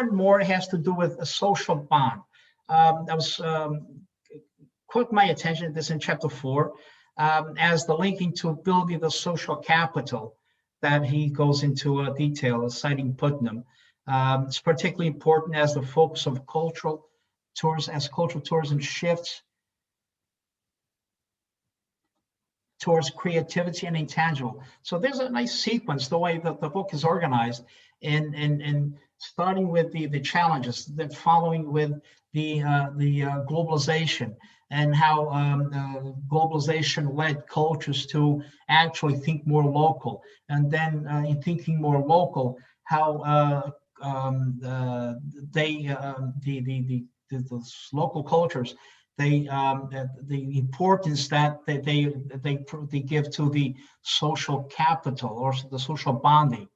D: and more has to do with a social bond. That was caught my attention, this in chapter 4, as the linking to building the social capital that he goes into detail, citing Putnam. It's particularly important as the focus of cultural tourism shifts towards creativity and intangible. So there's a nice sequence, the way that the book is organized, in starting with the challenges, then following with the globalization, and how globalization led cultures to actually think more local. And then in thinking more local, how those local cultures, the importance that they give to the social capital, or the social bonding.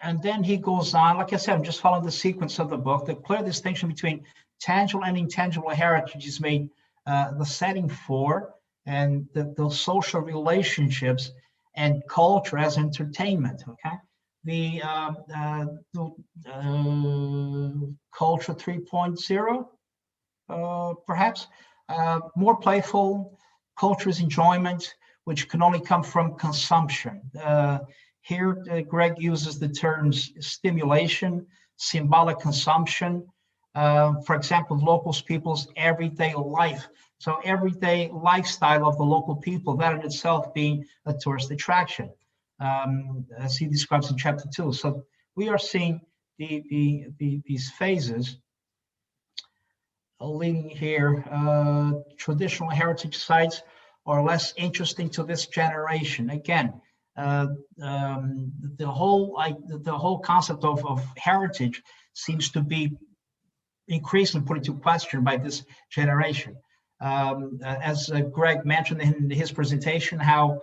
D: And then he goes on, like I said, I'm just following the sequence of the book. The clear distinction between tangible and intangible heritage is made the setting for, and the social relationships and culture as entertainment. Okay, the culture 3.0, perhaps more playful. Culture is enjoyment, which can only come from consumption. Here, Greg uses the terms stimulation, symbolic consumption. For example, locals people's everyday life. So everyday lifestyle of the local people, that in itself being a tourist attraction, as he describes in chapter 2. So we are seeing these phases leading here. Traditional heritage sites are less interesting to this generation. Again, the whole concept of heritage seems to be increasingly put into question by this generation. As Greg mentioned in his presentation, how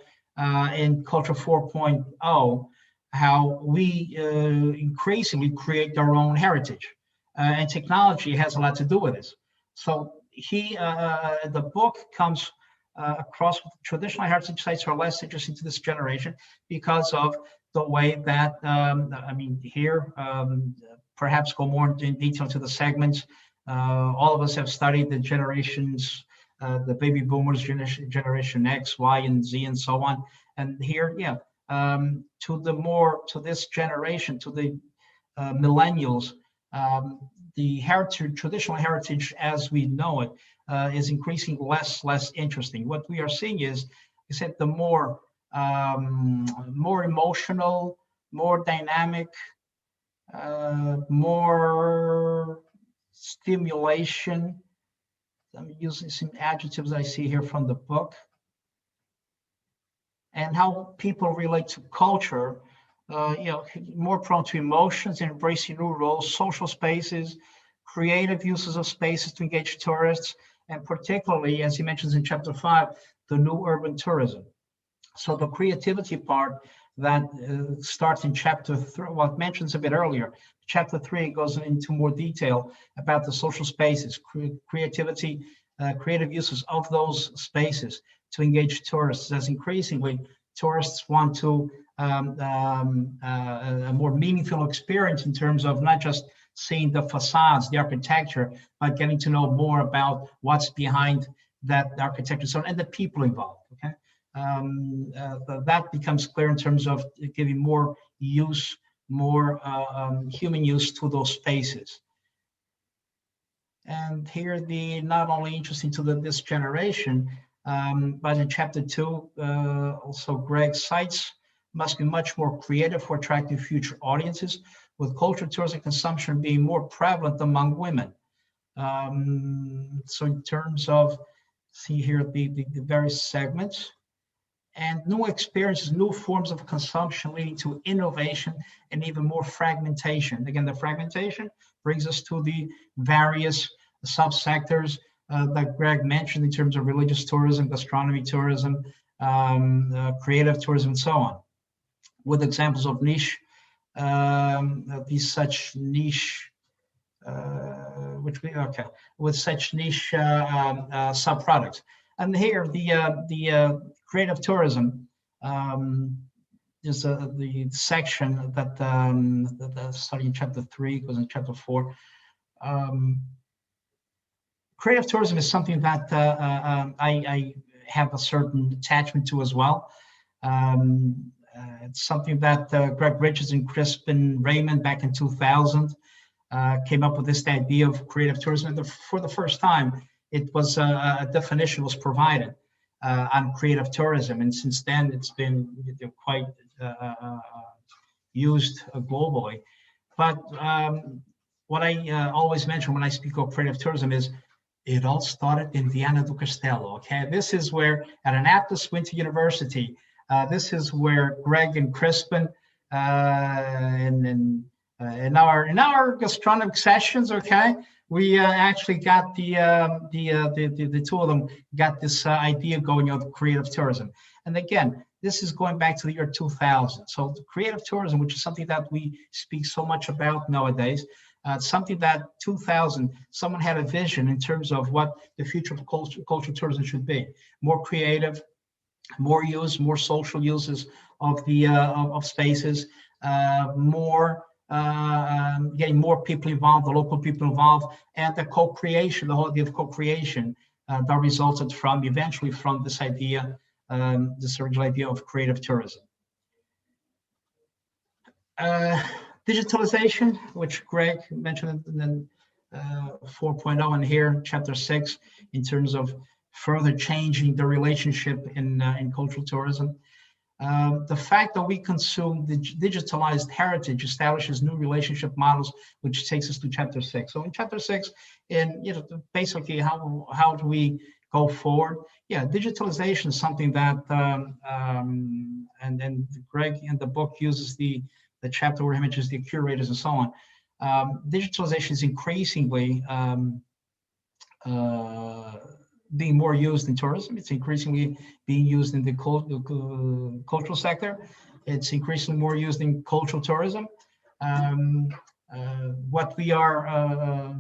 D: in Culture 4.0, how we increasingly create our own heritage, and technology has a lot to do with this. So the book comes across traditional heritage sites are less interesting to this generation because of the way that, I mean, here, perhaps go more in detail to the segments. All of us have studied the generations, the baby boomers, generation X, Y, and Z, and so on. And here, yeah, to this generation, to the millennials, the heritage, traditional heritage as we know it, is increasing less interesting. What we are seeing is, I said, the more emotional, more dynamic, more stimulation. I'm using some adjectives I see here from the book. And how people relate to culture, more prone to emotions, embracing new roles, social spaces, creative uses of spaces to engage tourists, and particularly, as he mentions in chapter 5, the new urban tourism. So the creativity part that starts in chapter 3, what mentions a bit earlier, chapter 3 goes into more detail about the social spaces, creativity, creative uses of those spaces to engage tourists, as increasingly tourists want to a more meaningful experience in terms of not just seeing the facades, the architecture, but getting to know more about what's behind that architecture zone and the people involved. Okay, that becomes clear in terms of giving more use, more human use to those spaces. And here, the not only interesting to this generation, but in chapter 2, also Greg cites, must be much more creative for attracting future audiences, with culture, tourism, consumption being more prevalent among women. So in terms of, see here the various segments, and new experiences, new forms of consumption leading to innovation and even more fragmentation. Again, the fragmentation brings us to the various subsectors that Greg mentioned in terms of religious tourism, gastronomy tourism, creative tourism, and so on, with examples of niche, these such niche, with such niche subproducts. And here, the creative tourism is the section that starting in chapter 3 goes in chapter 4. Creative tourism is something that I have a certain attachment to as well. It's something that Greg Richards and Crispin Raymond back in 2000 came up with this idea of creative tourism. And for the first time, it was a definition was provided on creative tourism. And since then, it's been quite used globally. But what I always mention when I speak of creative tourism is it all started in Viana do Castelo. Okay, this is where at Annapolis Winter University, this is where Greg and Crispin in our gastronomic sessions, okay, we actually got the two of them got this idea going of creative tourism. And again, this is going back to the year 2000. So the creative tourism, which is something that we speak so much about nowadays, something that 2000, someone had a vision in terms of what the future of cultural tourism should be. More creative, more use, more social uses of the of spaces, more getting more people involved, the local people involved, and the co-creation, the whole idea of co-creation that resulted from eventually from this idea, this original idea of creative tourism. Digitalization, which Greg mentioned in 4.0 and here, chapter 6, in terms of further changing the relationship in cultural tourism. The fact that we consume the digitalized heritage establishes new relationship models, which takes us to chapter 6. So in chapter 6, basically how do we go forward. Yeah, digitalization is something that, and then Greg in the book uses the chapter where he mentions the curators and so on. Digitalization is increasingly being more used in tourism. It's increasingly being used in the cultural sector. It's increasingly more used in cultural tourism. What we are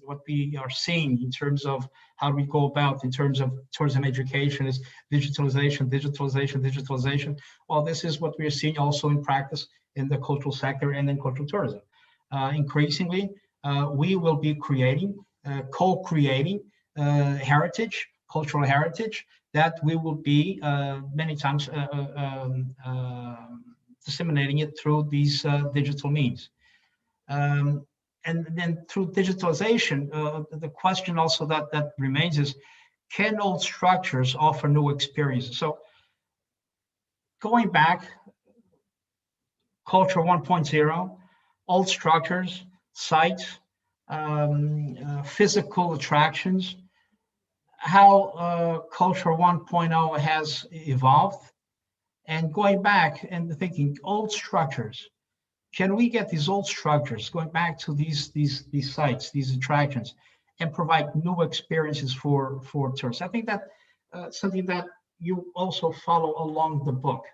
D: what we are seeing in terms of how we go about in terms of tourism education is digitalization, digitalization, digitalization. Well, this is what we are seeing also in practice in the cultural sector and in cultural tourism. Increasingly, we will be creating, co-creating heritage, cultural heritage, that we will be many times disseminating it through these digital means. And then through digitalization, the question also that remains is, can old structures offer new experiences? So going back, Culture 1.0, old structures, sites, physical attractions, how Culture 1.0 has evolved, and going back and thinking old structures. Can we get these old structures going back to these sites, these attractions, and provide new experiences for tourists? I think that something that you also follow along the book.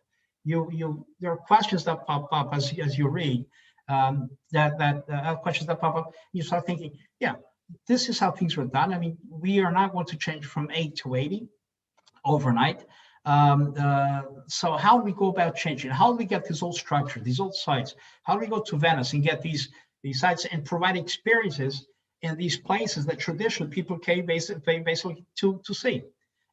D: There are questions that pop up as you read. Questions that pop up. You start thinking, yeah, this is how things were done. I mean, we are not going to change from 8 to 80 overnight. So how do we go about changing? How do we get this old structure, these old sites? How do we go to Venice and get these sites and provide experiences in these places that traditionally people came basically to see?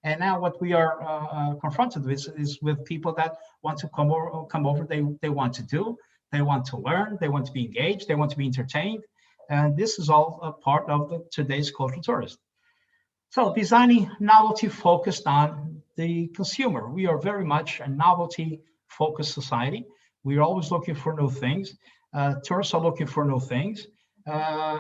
D: And now what we are confronted with is with people that want to come over. They want to do, they want to learn, they want to be engaged, they want to be entertained. And this is all a part of today's cultural tourism. So designing novelty focused on the consumer. We are very much a novelty focused society. We are always looking for new things. Tourists are looking for new things.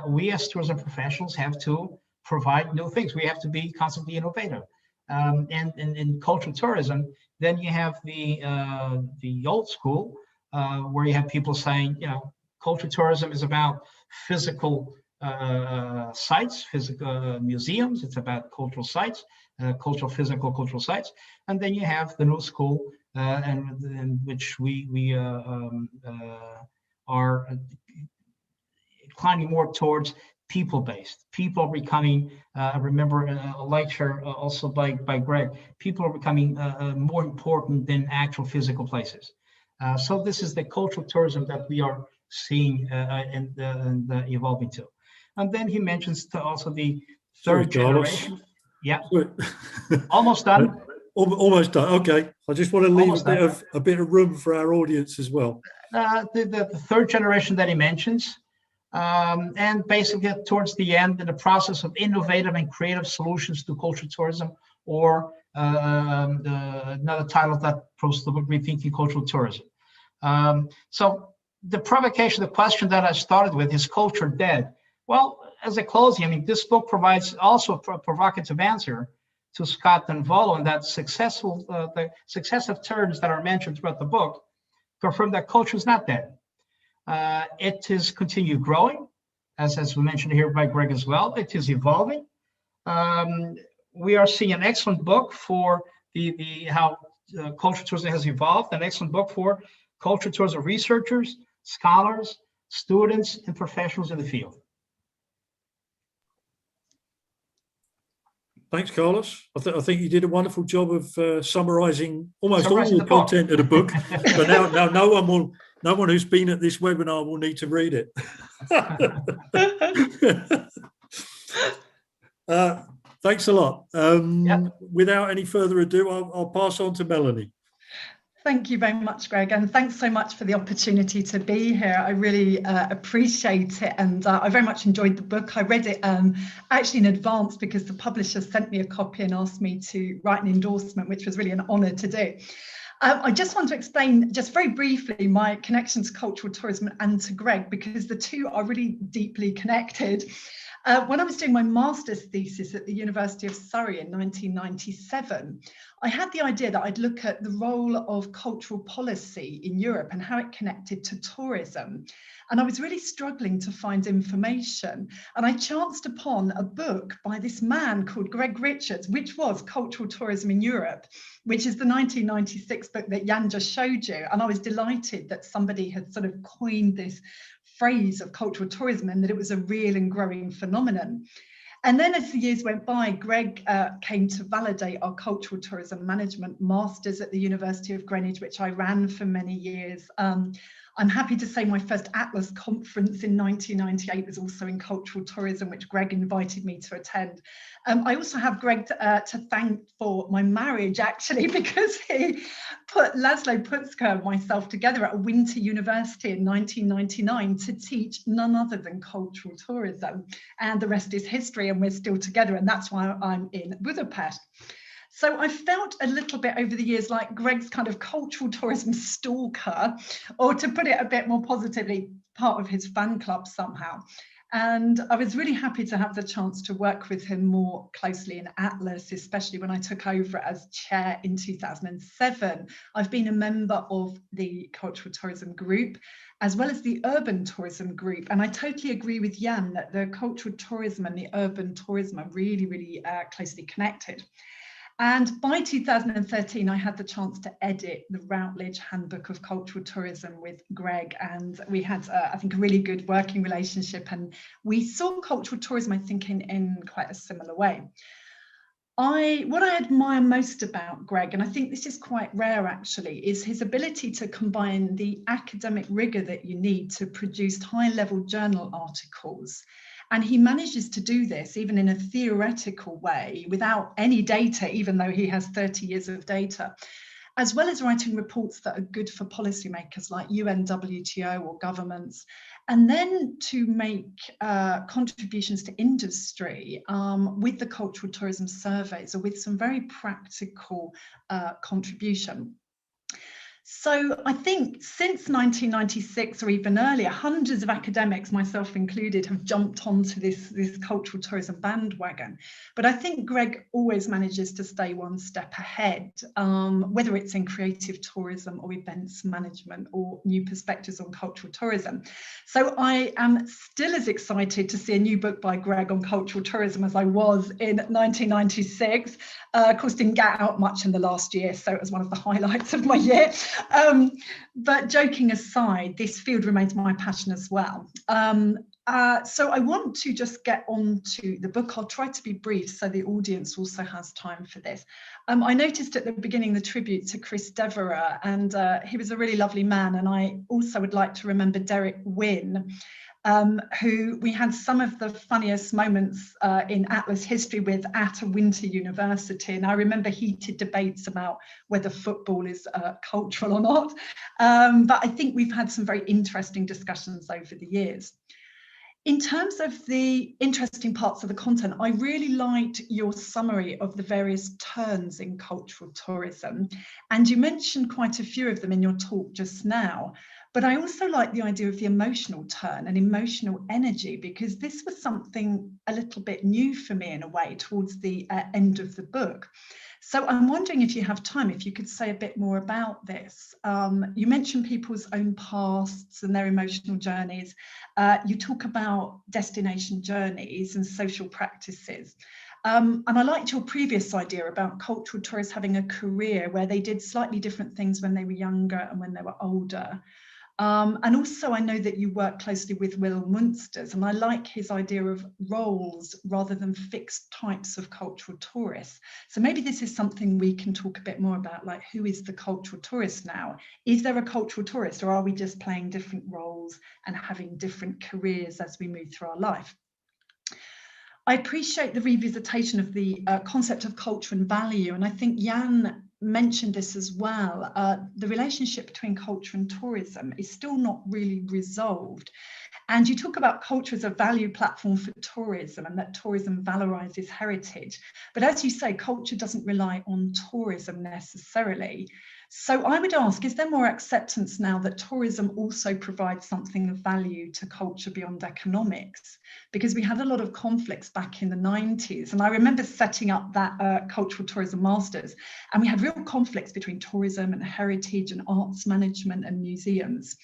D: We as tourism professionals have to provide new things. We have to be constantly innovative. And in cultural tourism, then you have the old school, where you have people saying, you know, cultural tourism is about physical sites, physical museums. It's about cultural sites, physical cultural sites. And then you have the new school, and which we are inclining more towards people-based. People are becoming, I remember a lecture also by Greg, people are becoming more important than actual physical places. So this is the cultural tourism that we are seeing and evolving to. And then he mentions also the third generation. Yeah, almost done.
B: Almost done. Okay, I just want to leave a bit of room for our audience as well.
D: The third generation that he mentions, and basically towards the end, in the process of innovative and creative solutions to cultural tourism, or another title that proves the book, Rethinking Cultural Tourism. So the provocation, the question that I started with, is culture dead? Well, as a closing, I mean, this book provides also a provocative answer to Scott and Volo, and that the successive terms that are mentioned throughout the book confirm that culture is not dead. It is continued growing, as we mentioned here by Greg as well. It is evolving. We are seeing an excellent book for how cultural tourism has evolved, an excellent book for cultural tourism researchers, scholars, students, and professionals in the field.
B: Thanks, Carlos. I think you did a wonderful job of summarising almost all the content of the book. But now no one who's been at this webinar will need to read it. Thanks a lot. Without any further ado, I'll pass on to Melanie.
E: Thank you very much, Greg, and thanks so much for the opportunity to be here. I really appreciate it, and I very much enjoyed the book. I read it actually in advance because the publisher sent me a copy and asked me to write an endorsement, which was really an honour to do. I just want to explain just very briefly my connection to cultural tourism and to Greg, because the two are really deeply connected. When I was doing my master's thesis at the University of Surrey in 1997, I had the idea that I'd look at the role of cultural policy in Europe and how it connected to tourism. And I was really struggling to find information. And I chanced upon a book by this man called Greg Richards, which was Cultural Tourism in Europe, which is the 1996 book that Jan just showed you. And I was delighted that somebody had sort of coined this phrase of cultural tourism and that it was a real and growing phenomenon. And then as the years went by, Greg came to validate our cultural tourism management masters at the University of Greenwich, which I ran for many years. I'm happy to say my first Atlas conference in 1998 was also in cultural tourism, which Greg invited me to attend. I also have Greg to thank for my marriage, actually, because he put Laszlo Putzka and myself together at a winter university in 1999 to teach none other than cultural tourism. And the rest is history, and we're still together, and that's why I'm in Budapest. So I felt a little bit over the years like Greg's kind of cultural tourism stalker, or to put it a bit more positively, part of his fan club somehow. And I was really happy to have the chance to work with him more closely in Atlas, especially when I took over as chair in 2007. I've been a member of the Cultural Tourism Group, as well as the Urban Tourism Group. And I totally agree with Jan that the cultural tourism and the urban tourism are really, really closely connected. And by 2013, I had the chance to edit the Routledge Handbook of Cultural Tourism with Greg, and we had, I think, a really good working relationship, and we saw cultural tourism, I think, in quite a similar way. What I admire most about Greg, and I think this is quite rare actually, is his ability to combine the academic rigor that you need to produce high-level journal articles. And he manages to do this even in a theoretical way without any data, even though he has 30 years of data, as well as writing reports that are good for policymakers like UN, WTO or governments, and then to make contributions to industry with the cultural tourism surveys or with some very practical contribution. So I think since 1996 or even earlier, hundreds of academics, myself included, have jumped onto this cultural tourism bandwagon. But I think Greg always manages to stay one step ahead, whether it's in creative tourism or events management or new perspectives on cultural tourism. So I am still as excited to see a new book by Greg on cultural tourism as I was in 1996. Of course, didn't get out much in the last year, so it was one of the highlights of my year. But joking aside, this field remains my passion as well. So I want to just get on to the book. I'll try to be brief so the audience also has time for this. I noticed at the beginning the tribute to Chris Devereux, and he was a really lovely man. And I also would like to remember Derek Wynne, who we had some of the funniest moments in Atlas history with at a winter university. And I remember heated debates about whether football is cultural or not. But I think we've had some very interesting discussions over the years. In terms of the interesting parts of the content, I really liked your summary of the various turns in cultural tourism. And you mentioned quite a few of them in your talk just now. But I also like the idea of the emotional turn and emotional energy, because this was something a little bit new for me in a way towards the end of the book. So I'm wondering if you have time, if you could say a bit more about this. You mentioned people's own pasts and their emotional journeys. You talk about destination journeys and social practices. And I liked your previous idea about cultural tourists having a career where they did slightly different things when they were younger and when they were older. And also I know that you work closely with Will Munsters, and I like his idea of roles rather than fixed types of cultural tourists. So maybe this is something we can talk a bit more about, like who is the cultural tourist now? Is there a cultural tourist, or are we just playing different roles and having different careers as we move through our life? I appreciate the revisitation of the concept of culture and value, and I think Jan mentioned this as well. The relationship between culture and tourism is still not really resolved. And you talk about culture as a value platform for tourism and that tourism valorizes heritage. But as you say, culture doesn't rely on tourism necessarily. So I would ask, is there more acceptance now that tourism also provides something of value to culture beyond economics? Because we had a lot of conflicts back in the 90s. And I remember setting up that cultural tourism masters, and we had real conflicts between tourism and heritage and arts management and museums.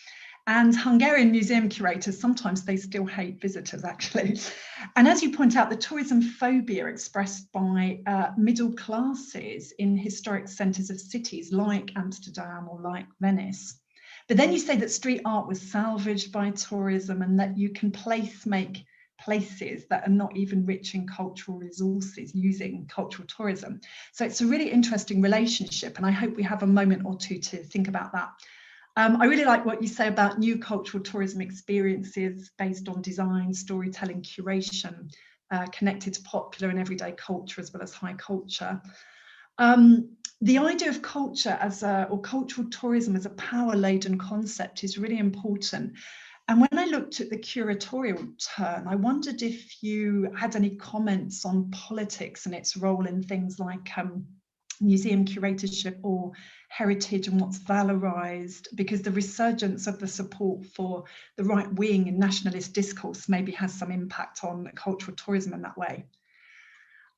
E: And Hungarian museum curators, sometimes they still hate visitors, actually. And as you point out, the tourism phobia expressed by middle classes in historic centres of cities like Amsterdam or like Venice. But then you say that street art was salvaged by tourism and that you can make places that are not even rich in cultural resources using cultural tourism. So it's a really interesting relationship, and I hope we have a moment or two to think about that. I really like what you say about new cultural tourism experiences based on design, storytelling, curation, connected to popular and everyday culture as well as high culture. The idea of culture or cultural tourism as a power-laden concept is really important. And when I looked at the curatorial turn, I wondered if you had any comments on politics and its role in things like museum curatorship or heritage and what's valorized, because the resurgence of the support for the right wing and nationalist discourse maybe has some impact on cultural tourism in that way.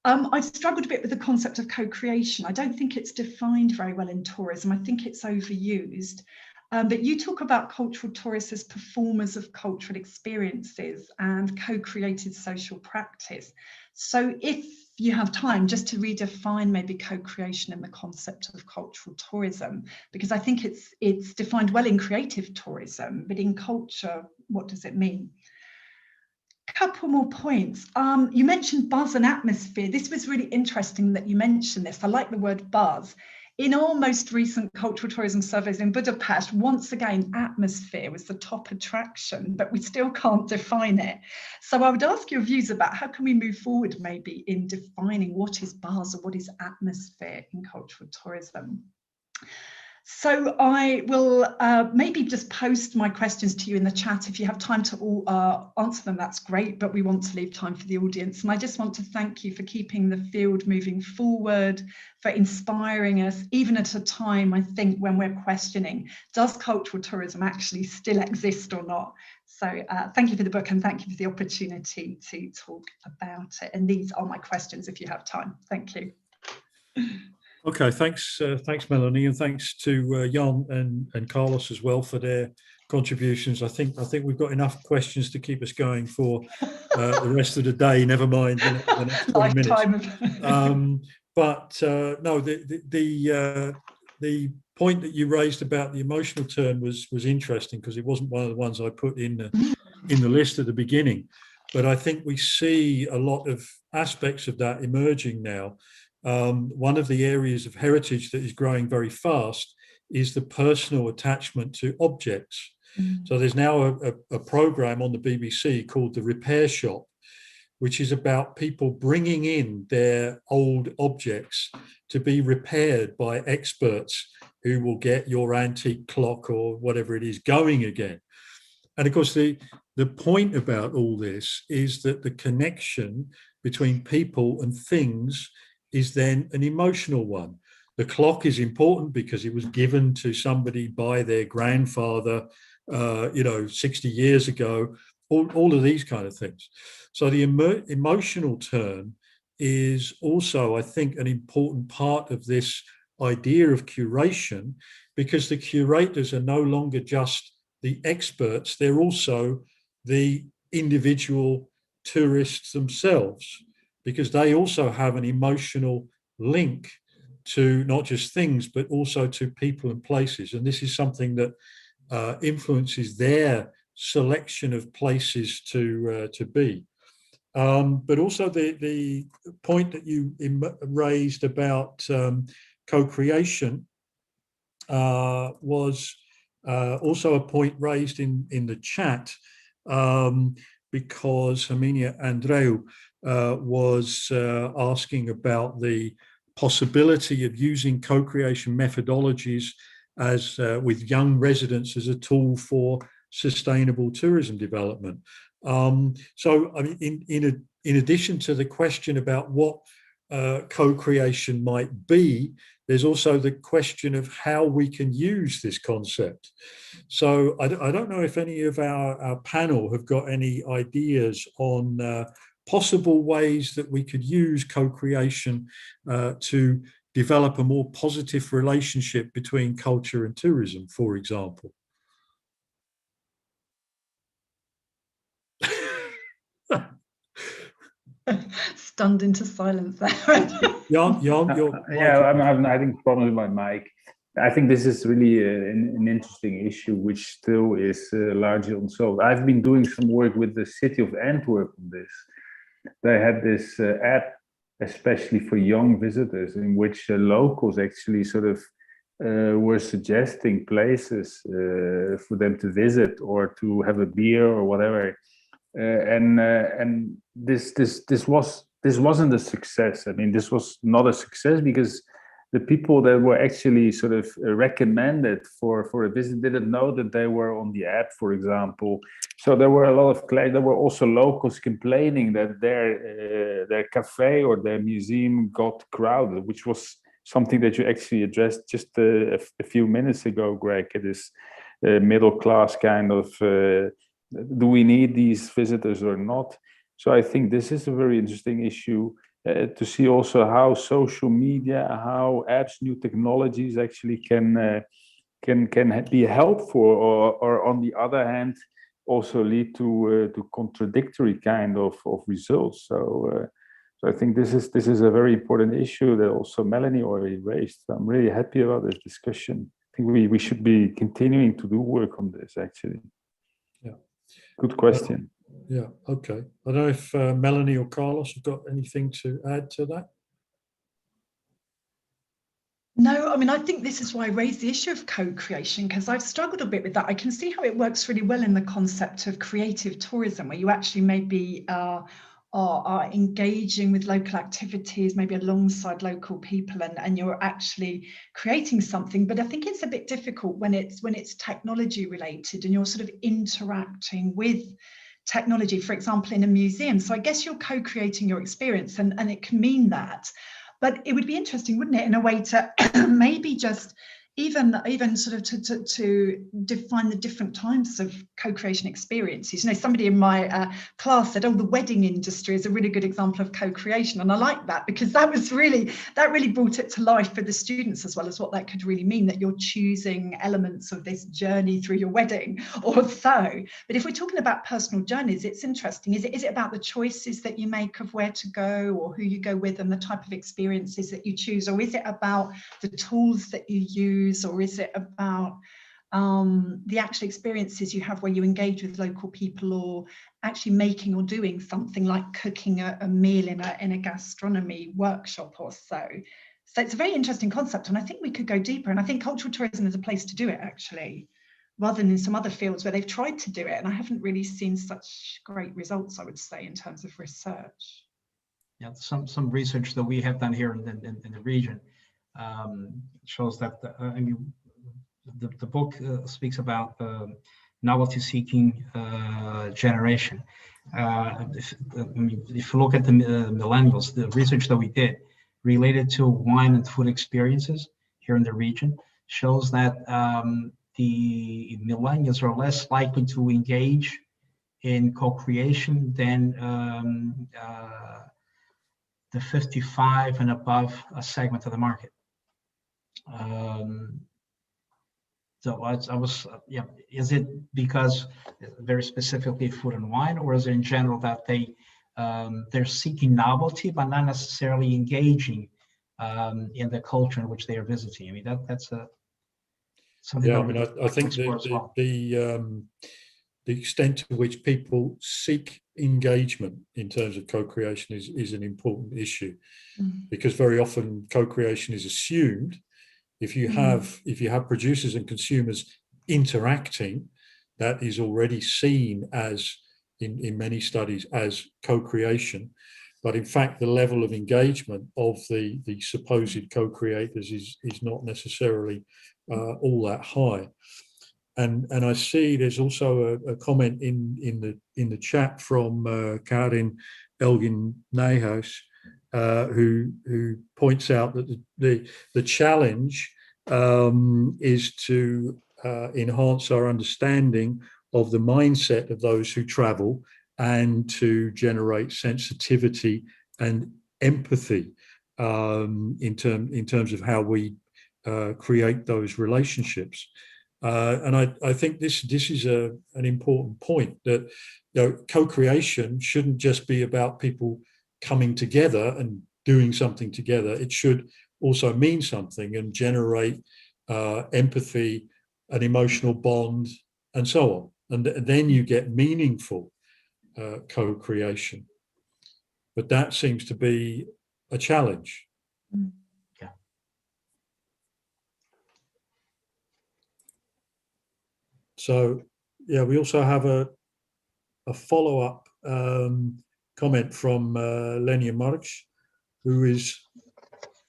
E: I've struggled a bit with the concept of co-creation. I don't think it's defined very well in tourism. I think it's overused. But you talk about cultural tourists as performers of cultural experiences and co-created social practice. So if you have time, just to redefine maybe co-creation in the concept of cultural tourism, because I think it's defined well in creative tourism, but in culture, what does it mean? Couple more points. You mentioned buzz and atmosphere. This was really interesting that you mentioned this. I like the word buzz. In our most recent cultural tourism surveys in Budapest, once again, atmosphere was the top attraction, but we still can't define it. So I would ask your views about how can we move forward maybe in defining what is buzz or what is atmosphere in cultural tourism. So I will maybe just post my questions to you in the chat. If you have time to all answer them, that's great, but we want to leave time for the audience. And I just want to thank you for keeping the field moving forward, for inspiring us, even at a time, I think, when we're questioning, does cultural tourism actually still exist or not? So thank you for the book and thank you for the opportunity to talk about it. And these are my questions if you have time. Thank you.
B: Okay, thanks, Melanie, and thanks to Jan and Carlos as well for their contributions. I think we've got enough questions to keep us going for the rest of the day. Never mind the next 20 minutes. But no, the point that you raised about the emotional turn was interesting, because it wasn't one of the ones I put in the list at the beginning. But I think we see a lot of aspects of that emerging now. One of the areas of heritage that is growing very fast is the personal attachment to objects. So there's now a program on the BBC called The Repair Shop, which is about people bringing in their old objects to be repaired by experts who will get your antique clock or whatever it is going again. And of course, the point about all this is that the connection between people and things is then an emotional one. The clock is important because it was given to somebody by their grandfather, 60 years ago, all of these kind of things. So the emotional turn is also, I think, an important part of this idea of curation, because the curators are no longer just the experts, they're also the individual tourists themselves, because they also have an emotional link to not just things, but also to people and places. And this is something that influences their selection of places to be. But also the point that you raised about co-creation was also a point raised in the chat, because Herminia Andreu was asking about the possibility of using co-creation methodologies as with young residents as a tool for sustainable tourism development. So, I mean, in addition to the question about what co-creation might be, there's also the question of how we can use this concept. So I don't know if any of our panel have got any ideas on possible ways that we could use co-creation to develop a more positive relationship between culture and tourism, for example.
E: Stunned into silence there.
B: Jan,
C: yeah, I'm having problems with my mic. I think this is really an interesting issue, which still is largely unsolved. I've been doing some work with the City of Antwerp on this. They had this app, especially for young visitors, in which locals actually sort of were suggesting places for them to visit or to have a beer or whatever. And this wasn't a success. I mean, this was not a success because the people that were actually sort of recommended for a visit didn't know that they were on the app, for example. So there were a lot of there were also locals complaining that their cafe or their museum got crowded, which was something that you actually addressed just a few minutes ago, Greg. It is middle class kind of. Do we need these visitors or not? So I think this is a very interesting issue to see also how social media, how apps, new technologies actually can be helpful, or on the other hand, also lead to contradictory kind of results. So I think this is a very important issue that also Melanie already raised. I'm really happy about this discussion. I think we should be continuing to do work on this actually.
B: Yeah.
C: Good question.
B: Yeah, okay. I don't know if Melanie or Carlos have got anything to add to that.
E: No, I mean, I think this is why I raised the issue of co-creation, because I've struggled a bit with that. I can see how it works really well in the concept of creative tourism, where you actually maybe are engaging with local activities, maybe alongside local people, and you're actually creating something. But I think it's a bit difficult when it's technology related and you're sort of interacting with technology, for example, in a museum. So I guess you're co-creating your experience, and it can mean that. But it would be interesting, wouldn't it, in a way to maybe just even sort of to define the different types of co-creation experiences. You know, somebody in my class said, oh, the wedding industry is a really good example of co-creation. And I like that, because that really brought it to life for the students, as well as what that could really mean, that you're choosing elements of this journey through your wedding or so. But if we're talking about personal journeys, it's interesting. Is it about the choices that you make of where to go or who you go with and the type of experiences that you choose? Or is it about the tools that you use? Or is it about the actual experiences you have where you engage with local people, or actually making or doing something like cooking a meal in a gastronomy workshop or so? So it's a very interesting concept, and I think we could go deeper. And I think cultural tourism is a place to do it, actually, rather than in some other fields where they've tried to do it. And I haven't really seen such great results, I would say, in terms of research.
D: Yeah, some research that we have done here in the region shows that I mean, the book speaks about novelty-seeking generation. If you look at the millennials, the research that we did related to wine and food experiences here in the region shows that the millennials are less likely to engage in co-creation than the 55 and above segment of the market. So I was, yeah. Is it because very specifically food and wine, or is it in general that they're seeking novelty but not necessarily engaging in the culture in which they are visiting? I mean, that's something.
B: Yeah,
D: that
B: I mean, I think the extent to which people seek engagement in terms of co-creation is an important issue, because very often co-creation is assumed. If you have producers and consumers interacting, that is already seen as, in many studies, as co-creation. But in fact, the level of engagement of the supposed co-creators is not necessarily all that high. And I see there's also a comment in the chat from Karin Elgin Nijhuis, who points out that the challenge is to enhance our understanding of the mindset of those who travel and to generate sensitivity and empathy in terms of how we create those relationships. And I think this is an important point, that co-creation shouldn't just be about people coming together and doing something together. It should also mean something and generate empathy, an emotional bond, and so on. And then you get meaningful co-creation. But that seems to be a challenge.
D: Yeah.
B: So, yeah, we also have a follow-up comment from Lenia Marx, who is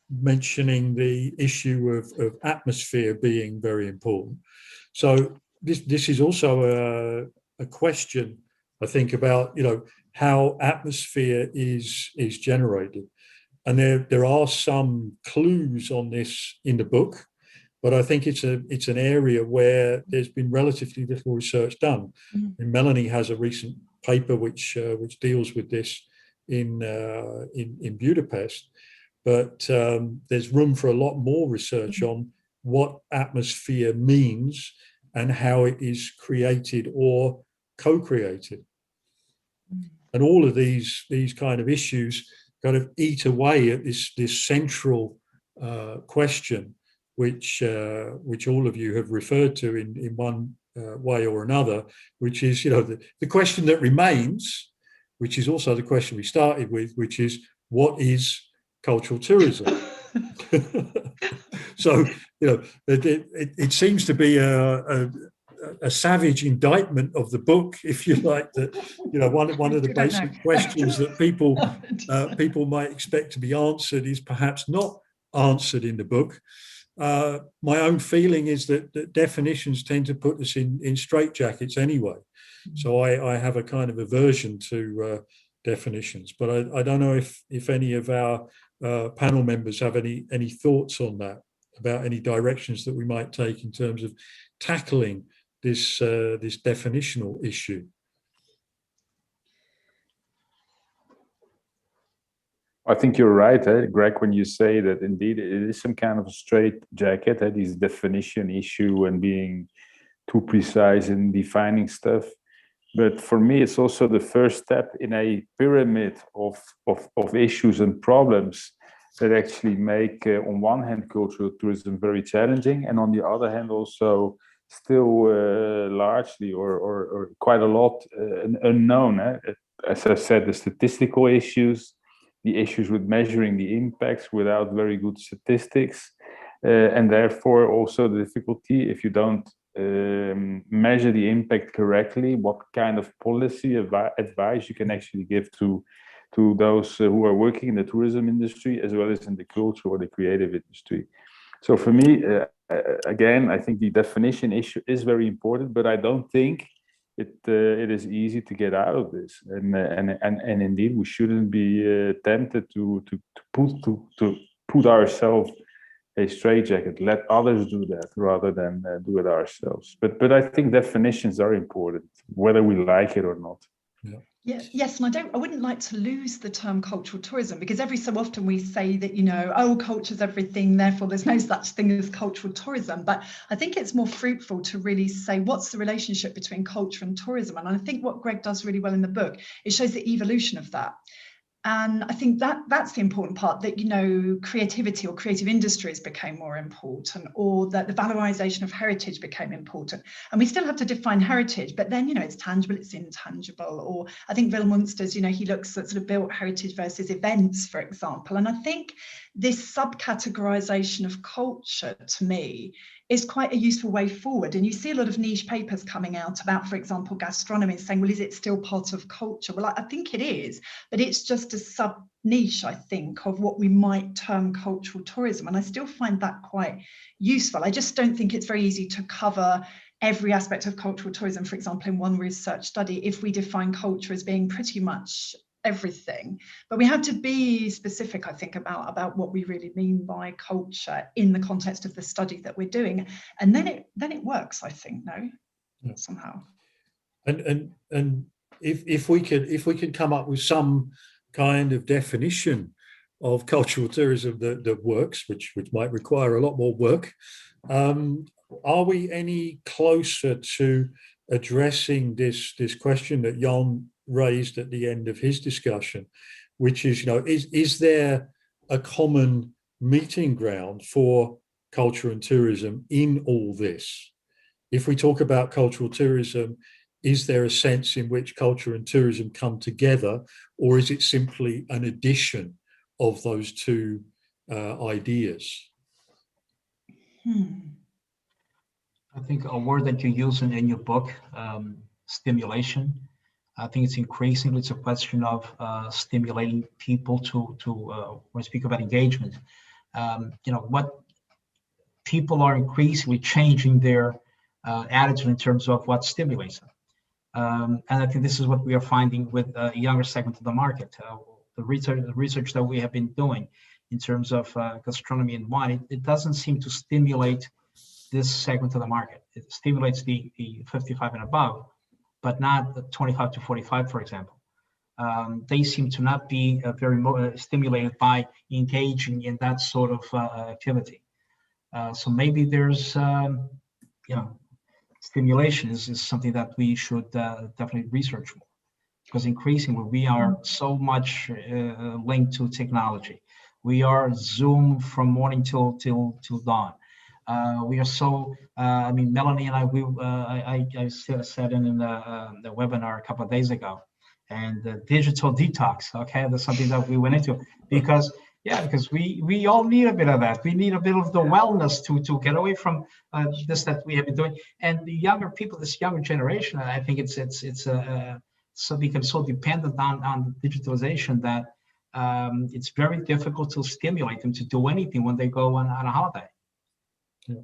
B: mentioning the issue of atmosphere being very important. So this is also a question, I think, about how atmosphere is generated, and there are some clues on this in the book, but I think it's an area where there's been relatively little research done. And Melanie has a recent paper which deals with this in Budapest, but there's room for a lot more research on what atmosphere means and how it is created or co-created. And all of these kind of issues kind of eat away at this central question, which all of you have referred to in one way or another, which is the question that remains, which is also the question we started with, which is, what is cultural tourism? So it seems to be a savage indictment of the book, if you like, that one of the basic questions that people might expect to be answered is perhaps not answered in the book. My own feeling is that definitions tend to put us in straitjackets anyway. So I have a kind of aversion to definitions, but I don't know if any of our panel members have any thoughts on that, about any directions that we might take in terms of tackling this definitional issue.
C: I think you're right, Greg, when you say that indeed it is some kind of a straitjacket, this definition issue and being too precise in defining stuff. But for me, it's also the first step in a pyramid of issues and problems that actually make, on one hand, cultural tourism very challenging, and on the other hand, also still largely or quite a lot unknown. As I said, the statistical issues, the issues with measuring the impacts without very good statistics, and therefore also the difficulty if you don't measure the impact correctly, what kind of policy advice you can actually give to those who are working in the tourism industry as well as in the culture or the creative industry. So for me, again, I think the definition issue is very important, but I don't think it is easy to get out of this. And indeed, we shouldn't be tempted to put ourselves a straitjacket. Let others do that rather than do it ourselves. But I think definitions are important, whether we like it or not.
B: Yeah.
E: Yeah, yes, and I wouldn't like to lose the term cultural tourism, because every so often we say that, oh, culture's everything, therefore there's no such thing as cultural tourism. But I think it's more fruitful to really say, what's the relationship between culture and tourism? And I think what Greg does really well in the book, it shows the evolution of that. And I think that's the important part, that, creativity or creative industries became more important, or that the valorization of heritage became important. And we still have to define heritage, but then, it's tangible, it's intangible. Or I think Will Munster's, he looks at sort of built heritage versus events, for example. And I think this subcategorization of culture, to me, is quite a useful way forward. And you see a lot of niche papers coming out about, for example, gastronomy, saying, well, is it still part of culture? Well, I think it is, but it's just a niche, I think, of what we might term cultural tourism. And I still find that quite useful. I just don't think it's very easy to cover every aspect of cultural tourism, for example, in one research study, if we define culture as being pretty much everything. But we have to be specific, I think, about what we really mean by culture in the context of the study that we're doing. And then it works, I think, no? Yeah. Somehow.
B: And if we could come up with some kind of definition of cultural tourism that works, which might require a lot more work, are we any closer to addressing this question that Jan raised at the end of his discussion, which is, is there a common meeting ground for culture and tourism in all this? If we talk about cultural tourism, is there a sense in which culture and tourism come together, or is it simply an addition of those two ideas?
D: I think a word that you use in your book, stimulation. I think it's increasingly a question of stimulating people to when we speak about engagement. What people are increasingly changing their attitude in terms of what stimulates them. And I think this is what we are finding with a younger segment of the market. The research that we have been doing in terms of gastronomy and wine, it doesn't seem to stimulate this segment of the market. It stimulates the 55 and above, but not the 25 to 45, for example. They seem to not be very stimulated by engaging in that sort of activity. So maybe there's, stimulation is something that we should definitely research more, because increasingly we are so much linked to technology. We are Zoom from morning till dawn. We are so. Melanie and I said in the webinar a couple of days ago, and the digital detox. Okay, that's something that we went into because we all need a bit of that. We need a bit of the wellness to get away from this that we have been doing. And the younger people, this younger generation, I think it's so become so dependent on digitalization that it's very difficult to stimulate them to do anything when they go on a holiday.
B: Yeah.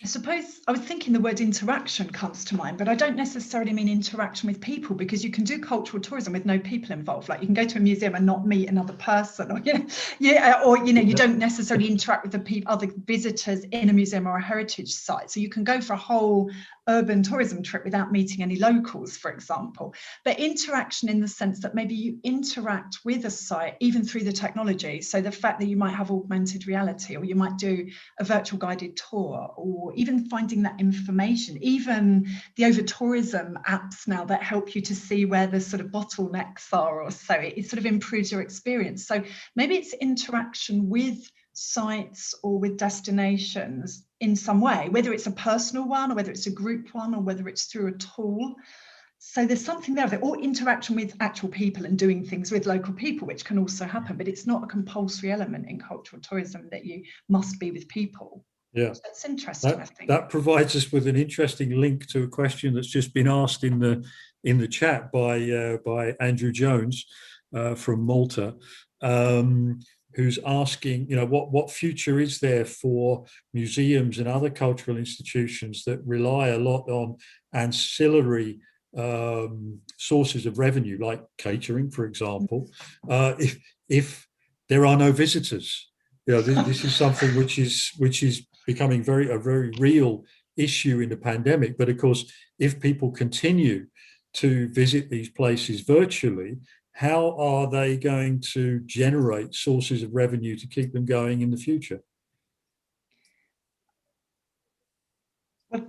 E: I suppose I was thinking the word interaction comes to mind, but I don't necessarily mean interaction with people, because you can do cultural tourism with no people involved. Like you can go to a museum and not meet another person, or you don't necessarily interact with the other visitors in a museum or a heritage site. So you can go for a whole urban tourism trip without meeting any locals, for example. But interaction in the sense that maybe you interact with a site even through the technology. So the fact that you might have augmented reality, or you might do a virtual guided tour, or even finding that information, even the over-tourism apps now that help you to see where the sort of bottlenecks are, or so it sort of improves your experience. So maybe it's interaction with sites or with destinations in some way, whether it's a personal one or whether it's a group one or whether it's through a tool. So there's something there, or interaction with actual people and doing things with local people, which can also happen, but it's not a compulsory element in cultural tourism that you must be with people.
B: Yeah,
E: so that's interesting. I think
B: that provides us with an interesting link to a question that's just been asked in the chat by Andrew Jones from Malta, who's asking, what future is there for museums and other cultural institutions that rely a lot on ancillary sources of revenue, like catering, for example, if there are no visitors. This is something which is becoming a very real issue in the pandemic. But of course, if people continue to visit these places virtually, how are they going to generate sources of revenue to keep them going in the future?
E: Well,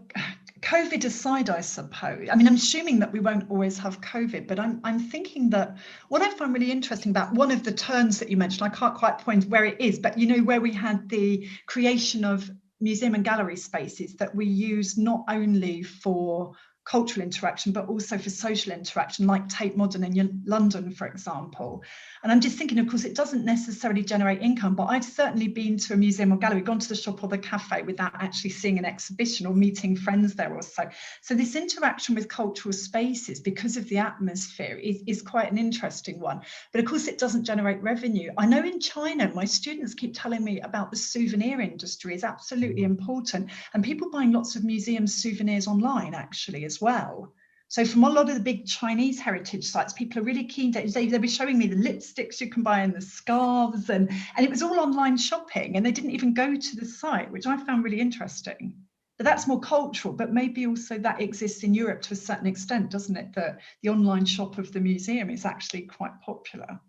E: COVID aside, I suppose. I'm assuming that we won't always have COVID, but I'm thinking that what I find really interesting about one of the turns that you mentioned, I can't quite point where it is, but where we had the creation of museum and gallery spaces that we use not only for cultural interaction, but also for social interaction, like Tate Modern in London, for example. And I'm just thinking, of course, it doesn't necessarily generate income, but I've certainly been to a museum or gallery, gone to the shop or the cafe without actually seeing an exhibition or meeting friends there or so. So this interaction with cultural spaces, because of the atmosphere, is quite an interesting one. But of course, it doesn't generate revenue. I know in China, my students keep telling me about the souvenir industry is absolutely important, and people buying lots of museum souvenirs online actually as well. So from a lot of the big Chinese heritage sites, people are really keen to, they'll be showing me the lipsticks you can buy and the scarves, and it was all online shopping, and they didn't even go to the site, which I found really interesting. But that's more cultural, but maybe also that exists in Europe to a certain extent, doesn't it? That the online shop of the museum is actually quite popular.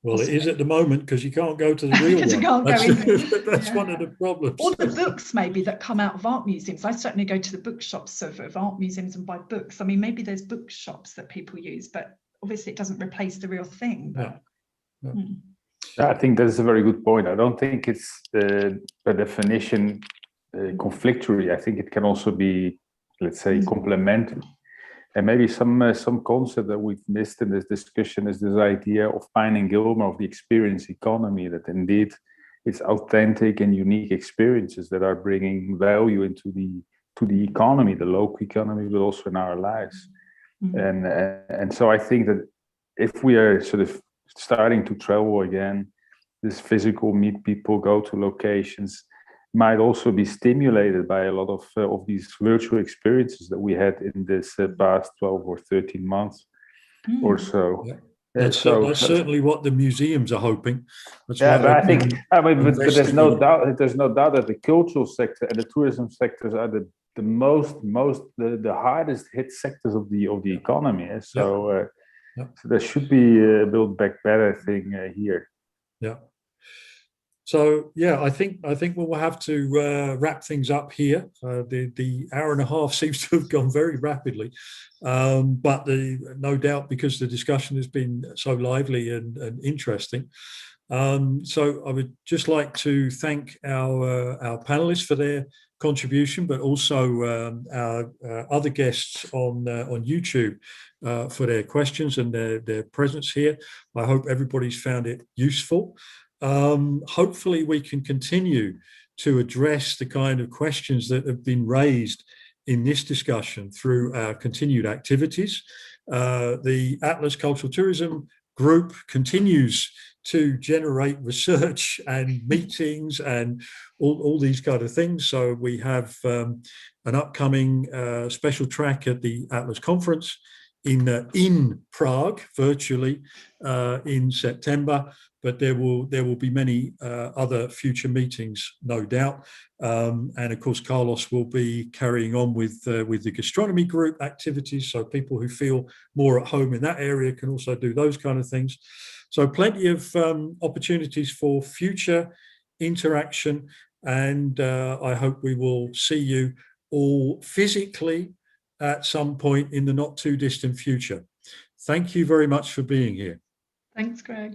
B: Well, it is at the moment, because you can't go to the real one.
E: You can't go in.
B: That's one of the problems.
E: Or the books maybe that come out of art museums. I certainly go to the bookshops of art museums and buy books. I mean, maybe there's bookshops that people use, but obviously it doesn't replace the real thing. But,
C: I think that's a very good point. I don't think it's by definition conflictory. I think it can also be, let's say, complementary. And maybe some concept that we've missed in this discussion is this idea of Pine and Gilmer of the experience economy, that indeed it's authentic and unique experiences that are bringing value into the economy, the local economy, but also in our lives. And so I think that if we are sort of starting to travel again, this physical meet people, go to locations, might also be stimulated by a lot of these virtual experiences that we had in this past 12 or 13 months or so.
B: Yeah. That's certainly what the museums are hoping. That's
C: but there's no doubt that the cultural sector and the tourism sectors are the hardest hit sectors of the economy. So there should be a build back better thing here.
B: Yeah. So yeah, I think we'll have to wrap things up here. The hour and a half seems to have gone very rapidly, but no doubt because the discussion has been so lively and interesting. So I would just like to thank our panelists for their contribution, but also our other guests on YouTube for their questions and their presence here. I hope everybody's found it useful. Hopefully we can continue to address the kind of questions that have been raised in this discussion through our continued activities. The Atlas Cultural Tourism Group continues to generate research and meetings and all these kind of things. So we have an upcoming special track at the Atlas Conference in Prague virtually in September, but there will be many other future meetings, no doubt. And of course, Carlos will be carrying on with the gastronomy group activities. So people who feel more at home in that area can also do those kind of things. So plenty of opportunities for future interaction. And I hope we will see you all physically at some point in the not too distant future. Thank you very much for being here.
E: Thanks, Greg.